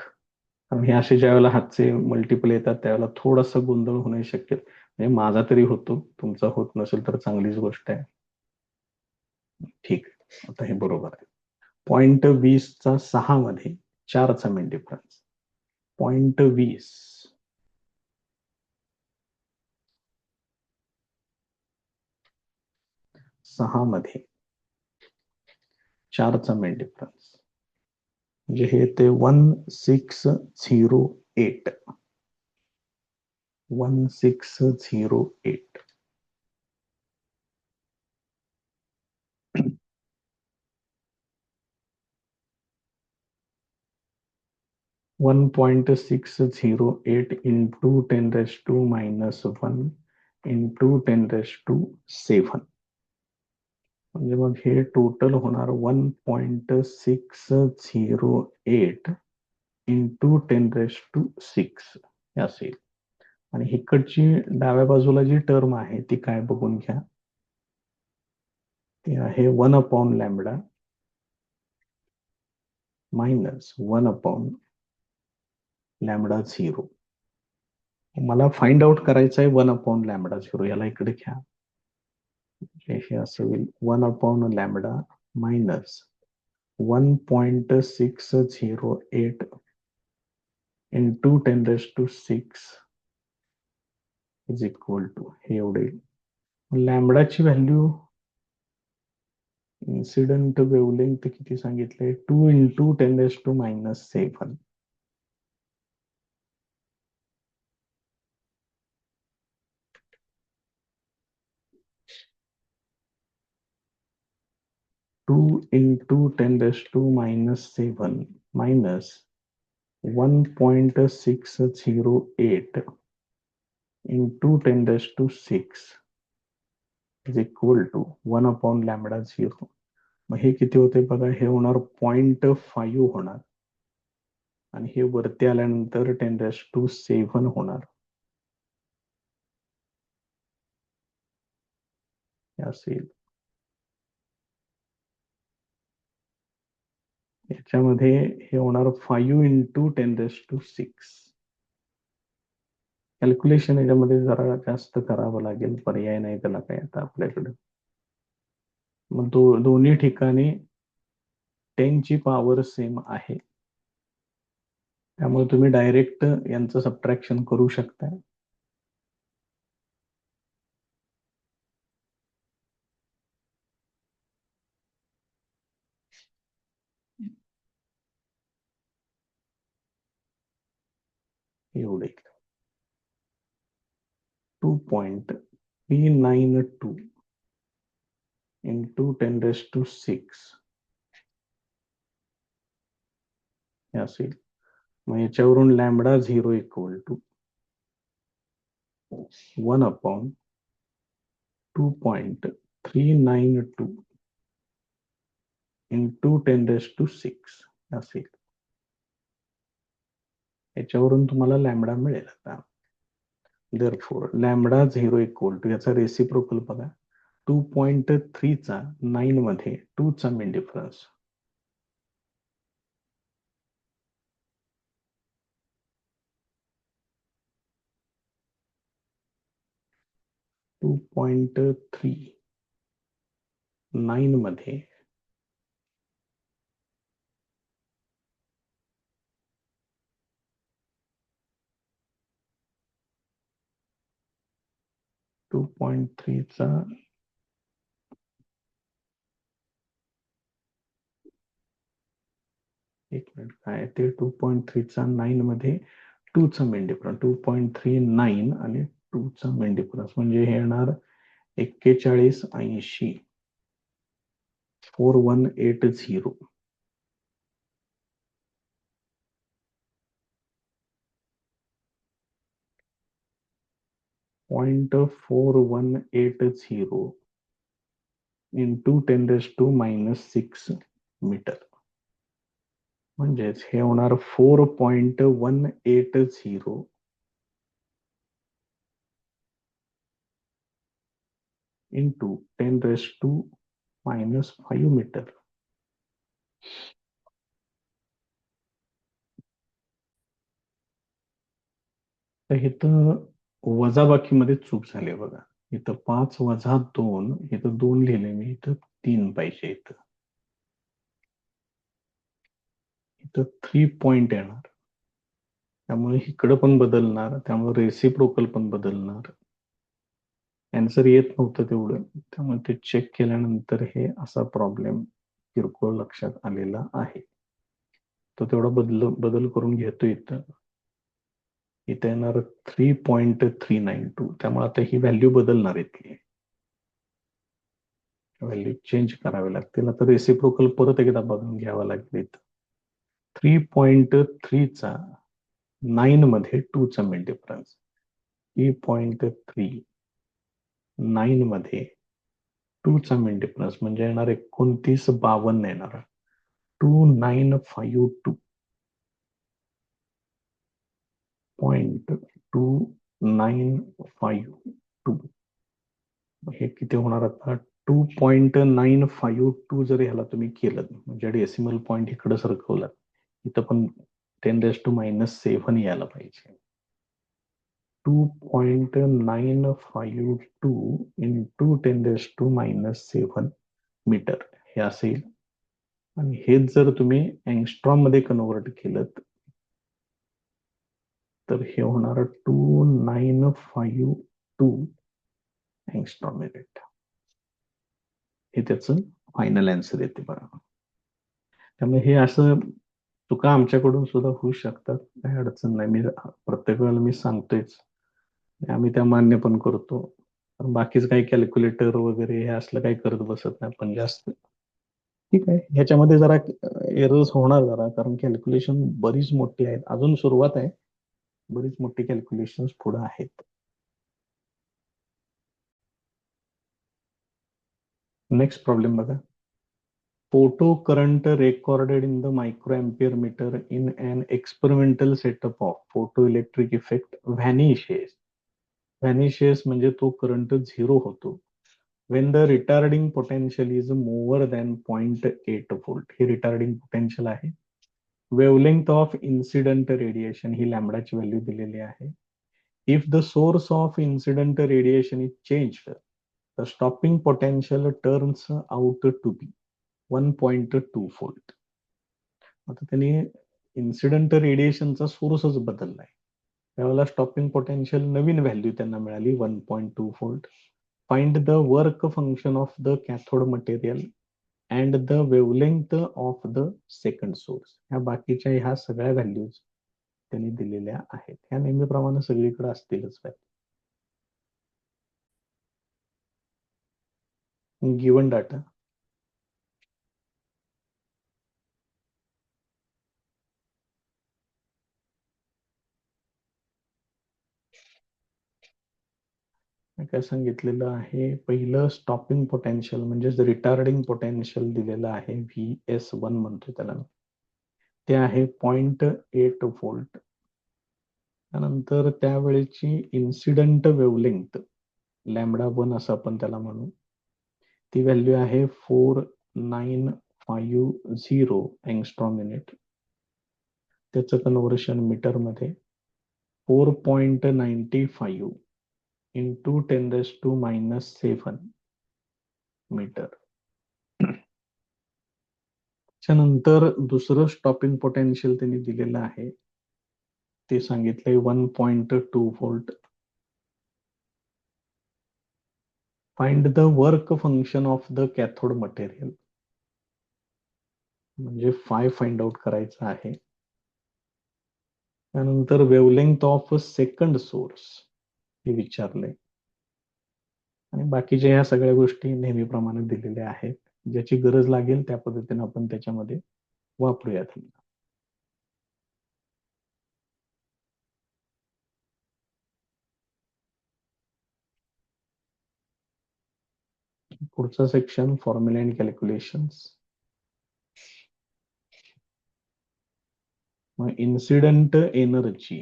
कारण हे असे ज्या वेळेला हातचे मल्टिपल येतात त्यावेळेला थोडासा गोंधळ होणे शक्य, म्हणजे माझा तरी होतो, तुमचा होत नसेल तर चांगलीच गोष्ट आहे. ठीक, आता हे बरोबर आहे. 0.20 चा 6 मध्ये 4 चा मेन डिफरन्स. 0.20 6 मध्ये 4 चा मेन डिफरन्स म्हणजे हे ते 1608. 1608. 1.608 into 10⁻1 into 10⁻7. म्हणजे मग हे टोटल होणार 1.608 into 10⁻6 हे असेल. आणि इकडची डाव्या बाजूला जी टर्म आहे ती काय बघून घ्या. ते आहे 1/λ मायनस 1/λ0. मला फाइंड आउट करायचं आहे 1/λ0. याला इकडे घ्या. हे असं होईल 1/λ minus 1.608 into 10⁻6 is equal to हे एवढे. लॅम्बडाची व्हॅल्यू इन्सिडेंट वेवलेंथ किती सांगितले, 2 into 10⁻7. Two into 10⁻7 minus 1.608 into 10⁻6 is equal to 1/λ0. मग हे किती होते बघा, हे होणार 0.5 होणार आणि हे वरती आल्यानंतर 10⁻7 होणार. असेल याच्यामध्ये हे होणार 5 into 10⁻6. कॅल्क्युलेशन याच्यामध्ये जरा जास्त करावं लागेल, पर्याय नाही त्याला काय आता आपल्याकडे. मग दोन्ही ठिकाणी 10 ची पॉवर सेम आहे, त्यामुळे तुम्ही डायरेक्ट यांचं सबट्रॅक्शन करू शकता. एवढे 2.392 into 10⁻6 हे असेल. मग याच्यावरून लॅमडा 0 इक्वल टू 1/2.392 इंटू 10⁶ असेल. याच्यावरून तुम्हाला लॅमडा मिळेल. आता therefore लॅमडा 0 इक्वल टू याचा रेसिप्रोकल बघा 2.3 चा 9 मध्ये 2 चा मीन डिफरन्स 2.3 9 मध्ये 2.3 चा एक मिनिट काय ते 2.3 चा 9 मध्ये 2 चा मीन डिफरन्स 2.39 आणि 2 चा मीन डिफरन्स म्हणजे हे येणार 4180 4180 0.4180 इंटू 10⁻⁻6 मीटर म्हणजेच हे होणार 4.180 इंटू 10⁻⁻5 मीटर. तर इथं वजाबाकीमध्ये चूक झाली बघा. इथं 5 वजा 2 इथं 2 लिहिले मी, इथं 3 पाहिजे. इथं 3 पॉइंट येणार, त्यामुळे इकडं पण बदलणार, त्यामुळे रेसिप्रोकल पण बदलणार. आन्सर येत नव्हतं तेवढं, त्यामुळे ते चेक केल्यानंतर हे असा प्रॉब्लेम किरकोळ लक्षात आलेला आहे. तो तेवढा बदल करून घेतो. इथं येणार 3.392, त्यामुळे आता ही व्हॅल्यू बदलणार इथली व्हॅल्यू चेंज करावी लागतील. आता रेसिप्रोकल परत एकदा बघून घ्यावा लागेल. 3.3 चा 9 मध्ये 2 चा मीन डिफरन्स 3.3 9 मध्ये 2 चा मीन डिफरन्स म्हणजे येणार 2952 येणार 2952.2952 हे किती होणार आता 2.952 जर ह्याला तुम्ही केलं म्हणजे डेसिमल पॉईंट इकडे सरकवलं इथं पण 10⁻⁻7 यायला पाहिजे. 2.952 इंटू 10⁻⁻7 मीटर हे असेल. आणि हेच जर तुम्ही अँगस्ट्रॉम मध्ये कन्वर्ट केलं तर हे होणार 2952 अँगस्ट्रॉम युनिट. हे त्याचं फायनल आन्सर येते बघा. त्यामुळे हे असं चुका आमच्याकडून सुद्धा होऊ शकतात, काही अडचण नाही. मी प्रत्येक वेळेला मी सांगतोयच, आम्ही त्या मान्य पण करतो. बाकीच काही कॅल्क्युलेटर वगैरे हे असलं काही करत बसत नाही पण जास्त. ठीक आहे, ह्याच्यामध्ये जरा एरर्स होणार जरा, कारण कॅल्क्युलेशन बरीच मोठी आहेत. अजून सुरुवात आहे, बरीच मोठी कॅल्क्युलेशन पुढे आहेत. नेक्स्ट प्रॉब्लेम बघा. Photo current recorded in the microampere meter in an experimental setup of photoelectric effect vanishes. Vanishes म्हणजे तो करंट 0 होतो when the retarding potential is more than 0.8 volt. हे रिटार्डिंग पोटेन्शियल आहे. वेवलेंथ ऑफ इन्सिडेंट रेडिएशन ही लॅम्बडाची value दिलेली आहे. If the source of incident radiation is changed the stopping potential turns out to be 1.2 volt. आता त्यांनी incident रेडिएशनचा सोर्सच बदललाय, त्यावेळेला stopping potential नवीन value त्यांना मिळाली 1.2 volt. Find the work function of the cathode material and the wavelength of the second source. ह्या बाकीच्या ह्या सगळ्या values त्यांनी दिलेल्या आहेत. ह्या नेहमीप्रमाणे सगळीकडे असतीलच. गिवन डाटा काय सांगितलेलं आहे, पहिलं स्टॉपिंग पोटेन्शियल म्हणजेच रिटार्डिंग पोटेन्शियल दिलेलं आहे, VS1 म्हणतो त्याला, ते आहे 0.8 व्होल्ट. त्यानंतर त्यावेळेची इन्सिडंट वेवलेंग्थ λ1 असं आपण त्याला म्हणू, ती व्हॅल्यू आहे 4950 एंगस्ट्रॉम युनिट. त्याचं कन्व्हर्शन मीटरमध्ये 4.95 इंटू 10⁻⁻7 मीटर. त्यानंतर दुसरं स्टॉपिंग पोटेन्शियल त्यांनी दिलेलं आहे, ते सांगितलंय 1.2 volt. Find the work function of the cathode material, म्हणजे फाइंड आउट करायचं आहे. त्यानंतर वेवलेंग्थ ऑफ सेकंड सोर्स हे विचारले, आणि बाकीच्या ह्या सगळ्या गोष्टी नेहमीप्रमाणे दिलेल्या आहेत. ज्याची गरज लागेल त्या पद्धतीने आपण त्याच्यामध्ये वापरूयात. पुढचा section formula and calculations. Incident energy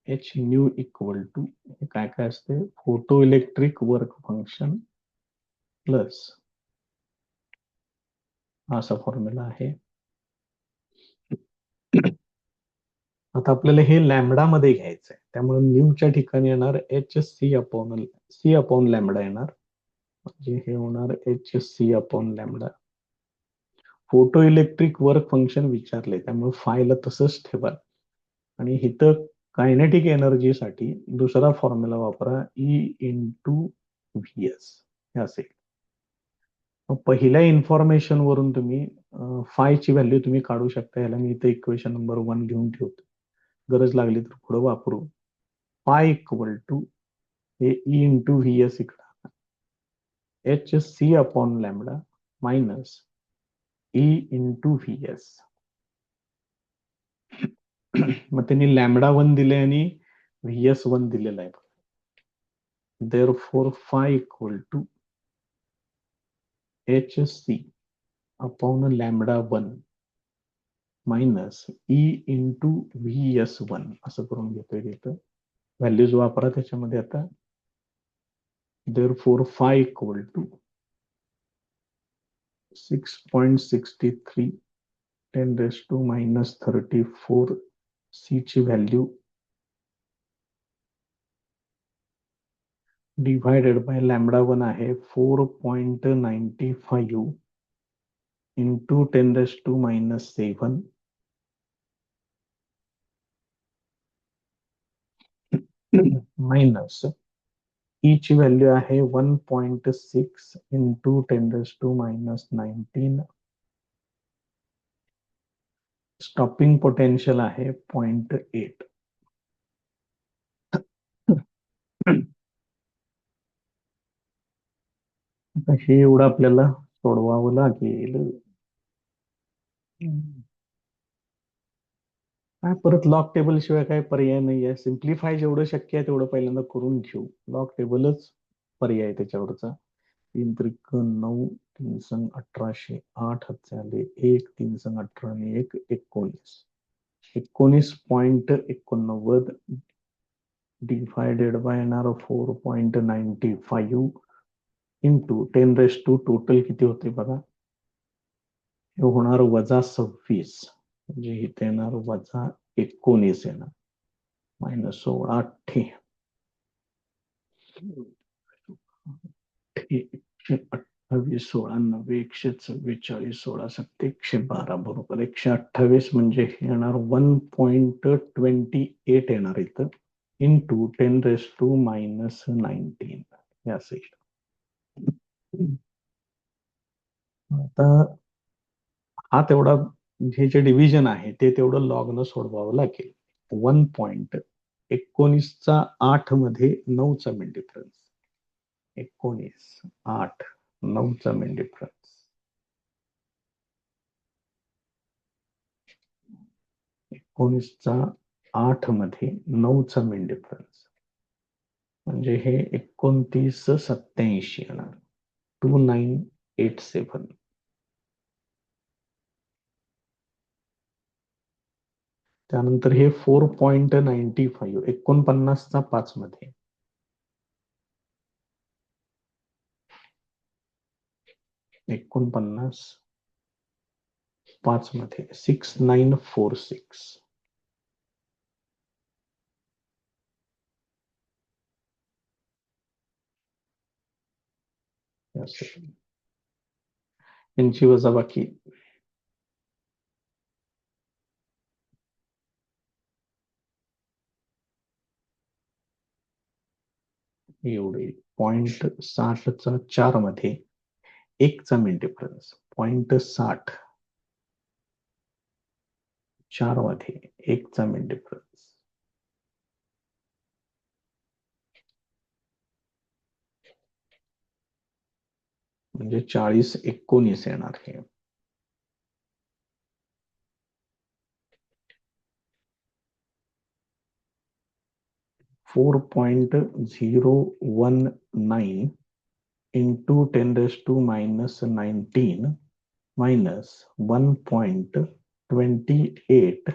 H nu equal to काय काय असते, photo electric work function plus असा फॉर्म्युला आहे. आता आपल्याला हे लॅम्बडा मध्ये घ्यायचंय, त्यामुळे न्यूच्या ठिकाणी येणार सी अपॉन लॅम्बडा येणार, म्हणजे हे होणार HC/λ. Photo electric work function विचारले, त्यामुळे फायला तसंच ठेवा, आणि इथं कायनेटिक एनर्जीसाठी दुसरा फॉर्म्युला वापरा, E/VS हे असेल. पहिल्या इन्फॉर्मेशन वरून तुम्ही फायची व्हॅल्यू तुम्ही काढू शकता. याला मी इथे इक्वेशन नंबर 1 घेऊन ठेवतो, गरज लागली तर पुढे वापरू. फाय इक्वल टू हे E/VS इकडं HC/λ मायनस E/VS. मग त्यांनी λ1 दिले आणि VS1 दिलेला आहे. therefore phi equal to HC/λ1 minus E/VS1 असं करून घेतोय. तिथं व्हॅल्यूज वापरा त्याच्यामध्ये. आता therefore phi equal to 6.63 10⁻34 C ची व्हॅल्यू डिवायडेड बाय λ1 आहे 4.95 इंटू 10⁻⁷ मायनस E ची व्हॅल्यू आहे 1.6 इंटू 10⁻⁹. स्टॉपिंग पोटेन्शियल आहे 0.8. हे एवढं आपल्याला सोडवावं लागेल. काय परत लॉग टेबल शिवाय काय पर्याय नाही आहे. सिम्प्लिफाय जेवढं शक्य आहे तेवढं पहिल्यांदा करून घेऊ. लॉग टेबलच पर्याय त्याच्यावरचा. 3×9 3×18 8 झाले 1 3×18 आणि 1 19 19.89 डिवायडेड बाय येणार 4.95 इंटू 10⁻, टोटल किती होते बघा, हे होणार -26, म्हणजे इथे येणार -19 येणार, -16 8 128 16 90 144 16 7 112 बरोबर 128, म्हणजे हे येणार 1.28 येणार इथं इंटू 10⁻⁹ हे असेल. आता हा तेवढा हे जे डिव्हिजन आहे ते तेवढं लॉगनं सोडवावं लागेल. 1.19 मध्ये 9चा मिन डिफरन्स, 19 8 9चा मिन डिफरन्स, 19 मध्ये 9चा मिन डिफरन्स, म्हणजे हे 2987 येणार. 2987. त्यानंतर हे 4.95 49चा 5 मध्ये 49 5 मध्ये 6946. यांची वजाबाकी एवढे 0.60चा 4 मध्ये 1चा मिड डिफरन्स 0.60 4 मध्ये 1चा मिड डिफरन्स म्हणजे 4019 येणार हे. (4.019 into 10⁻⁻19 minus 1.28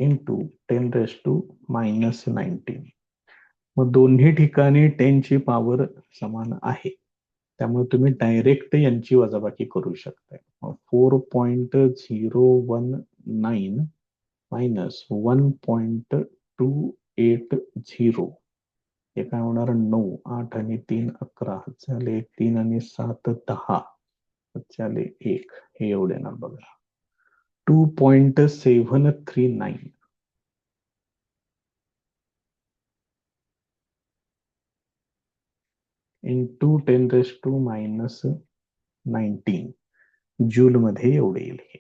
into 10⁻⁻19). मग दोन्ही ठिकाणी 10 ची पॉवर समान आहे, त्यामुळे तुम्ही डायरेक्ट यांची वजाबाकी करू शकता. 4.019 मायनस 1.280 हे काय होणार? 9, 8 आणि 3 11 झाले, 3 आणि 7 10 झाले 1, हे एवढे ना बघा. 2.739 इंटू 10⁻⁻19 जूल मध्ये एवढे येईल हे.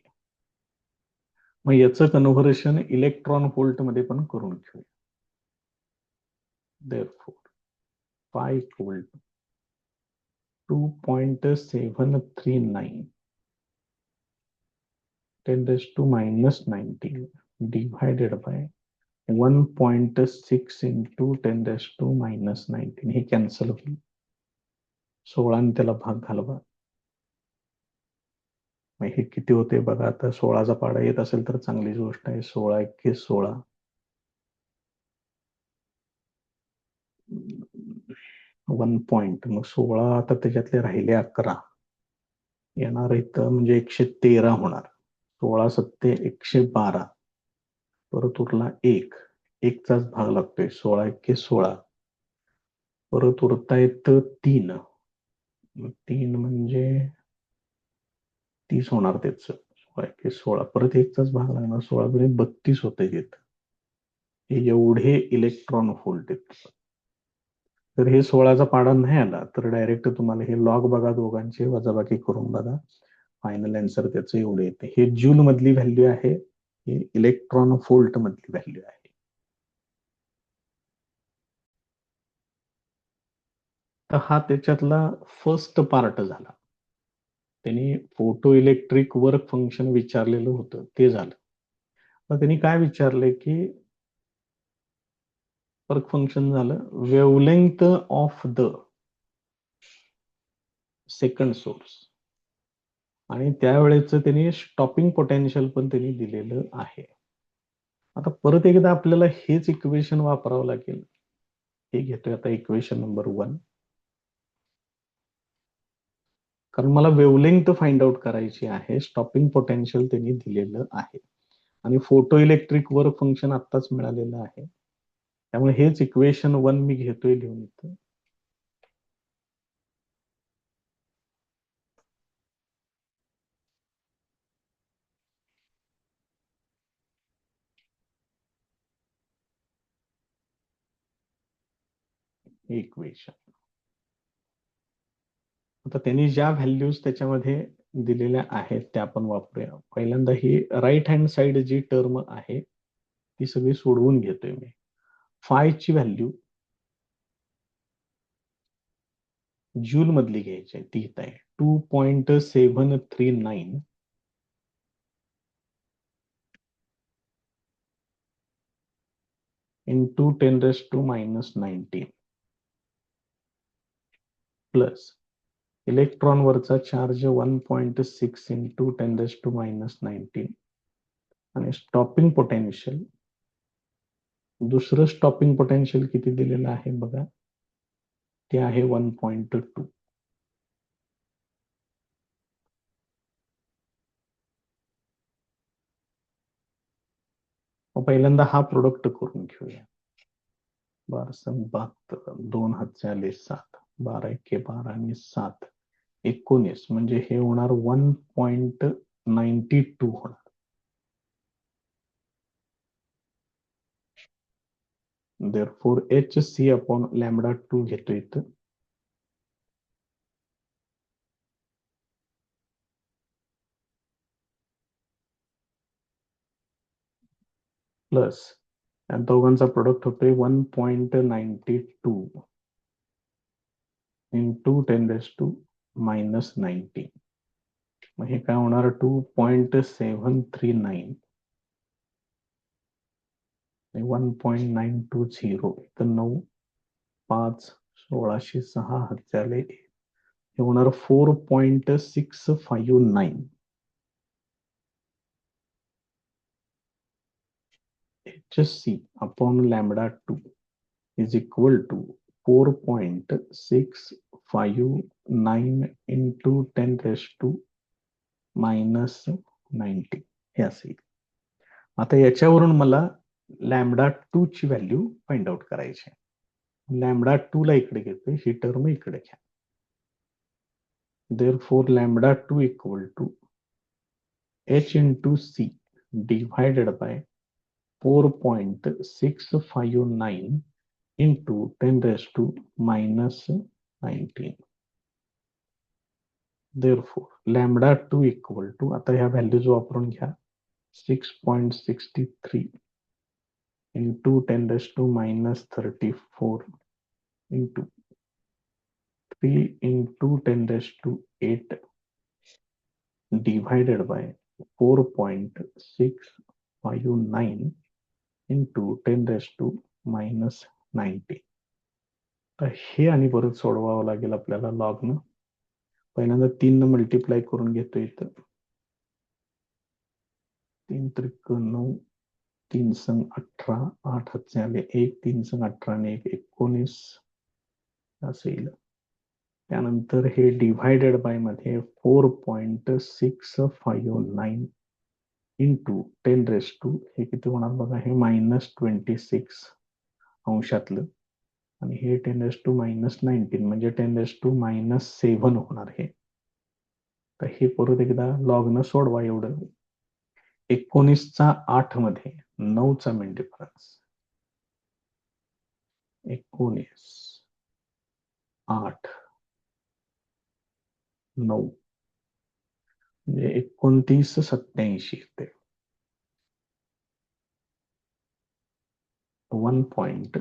मग याचं कन्व्हर्शन इलेक्ट्रॉन व्होल्ट मध्ये पण करून घेऊ. Therefore 5 volt 2.739 10⁻⁻19 divided by 1.6 into 10⁻⁻19 हे कॅन्सल होईल. 16 ने त्याला भाग घालवा. मग हे किती होते बघा. आता 16चा पाडा येत असेल तर चांगलीच गोष्ट आहे. 16 एक्के 16 1 पॉइंट. मग 16 आता त्याच्यातले राहिले 11 येणार इथं म्हणजे 113 होणार. 16 सत्ते 112 परत उरला 1, 1चाच भाग लागतोय. 16 एक्के 16 परत उरतायत 3, 3 म्हणजे 30 होणार त्याच. 16 एक्के 16 परत 1चाच भाग लागणार. 16 गुणे 32 होते तिथं. हे एवढे इलेक्ट्रॉन व्होल्ट आहेत. तर हे 16चा पाडा नाही आला तर डायरेक्ट तुम्हाला हे लॉग बघा, दोघांची वजाबाकी करून बघा, फायनल आन्सर त्याचं एवढे येते. हे जूल मधली व्हॅल्यू आहे, हे इलेक्ट्रॉन व्होल्ट मधली व्हॅल्यू आहे. तर हा त्याच्यातला फर्स्ट पार्ट झाला. त्यांनी फोटो इलेक्ट्रिक वर्क फंक्शन विचारलेलं होतं, ते झालं. मग त्यांनी काय विचारले की वर्क फंक्शन झालं, wavelength of the second source, आणि त्यावेळेच त्यांनी स्टॉपिंग पोटेन्शियल पण त्यांनी दिलेलं आहे. आता परत एकदा आपल्याला हेच इक्वेशन वापरावं लागेल. हे घेतोय आता इक्वेशन नंबर 1, कारण मला वेवलेंथ फाइंड आउट करायची आहे. स्टॉपिंग पोटेन्शियल त्यांनी दिलेलं आहे आणि फोटो इलेक्ट्रिक वर्क फंक्शन आत्ताच मिळालेलं आहे. त्यामुळे हेच इक्वेशन 1 मी घेतोय लिहून इथं. इक्वेशन आता त्यांनी ज्या व्हॅल्यूज त्याच्यामध्ये दिलेल्या आहेत त्या आपण वापरूया. पहिल्यांदा ही राईट हँड साइड जी टर्म आहे ती सगळी सोडवून घेतोय मी. फाय ची व्हॅल्यू जूल मधली घ्यायची आहे, ती आहे 2.739 इंटू 10⁻⁻19 प्लस इलेक्ट्रॉनवरचा चार्ज 1.6 इंटू 10⁻⁻19 आणि स्टॉपिंग पोटेन्शियल, दुसरं स्टॉपिंग पोटेन्शियल किती दिलेलं आहे बघा, ते आहे 1.2. पहिल्यांदा हा प्रोडक्ट करून घेऊया. 1272, 2 हातचे आले 7, 12 एके 12 आणि 7 19, म्हणजे हे होणार 1.92 होणार. therefore HC अपॉन λ2 घेतो इथं. प्लस या दोघांचा प्रोडक्ट होतोय 1.92 इंटू 10⁻⁻19. मग हे काय होणार 2.739 1.920. तर 9 5 1606 हातचे आले, हे होणार 4.659. HC upon λ2 is equal to 4.659 into 10⁻⁻90 हे असेल. आता याच्यावरून मला λ2 ची व्हॅल्यू फाइंड आउट करायची. λ2 ला इकडे घेतोय, ही टर्म इकडे घ्या. therefore λ2 equal to h into c divided by 4.659 into 10⁻⁻19. therefore λ2 equal to, आता ह्या व्हॅल्यूज वापरून घ्या, 6.63 into 10⁻⁻34 into 3 into 10⁸ divided by 4.659 into 10⁻⁻90. तर हे आणि परत सोडवावं लागेल आपल्याला लॉगनं. पहिल्यांदा 3 न मल्टिप्लाय करून घेतो इथं. 3 त्रिक 9, 3 संग 18, 8 हातचे आले 1, 3 संग 18 आणि 1 19 असेल. त्यानंतर हे डिव्हायडेड बाय मध्ये 4.659 इंटू 10⁻, हे किती होणार बघा, हे -26 अंशातलं, आणि हे 10⁻⁻19 म्हणजे 10⁻⁻7 होणार हे. तर हे परत एकदा लॉगनं सोडवा. एवढं 19चा 8 मध्ये 9चा मिन डिफरन्स, 19 8 9 म्हणजे 2987 येते. 1 पॉइंट.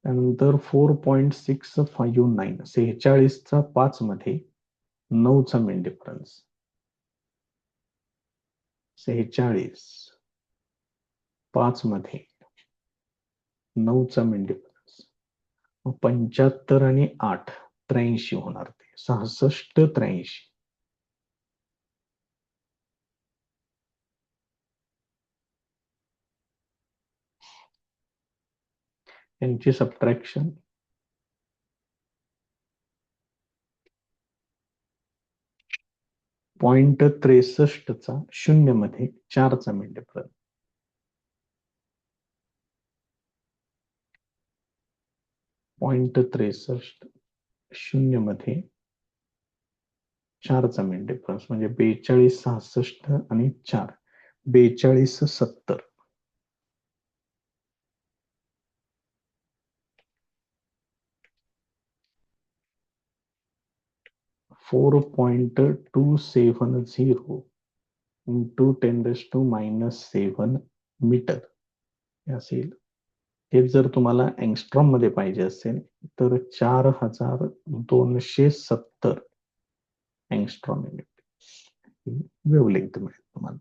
त्यानंतर 4.659, 46चा 5 मध्ये 9चा मिन डिफरन्स, 46 5 मध्ये 9चा मिन डिफरन्स, 75 आणि 8 83 होणार. ते 66 83. यांची सबट्रॅक्शन, .63चा 0 मध्ये 4चा मिन डिफरन्स, 0.63 0 मध्ये 4चा मिन डिफरन्स म्हणजे 42 66 आणि 4 42 70. 4.270 इंटू 10⁻⁻7 मीटर असेल. हे जर तुम्हाला अँगस्ट्रॉम मध्ये पाहिजे असेल तर 4270 अँगस्ट्रॉम युनिट वेव्हलेंग्थ मिळेल तुम्हाला.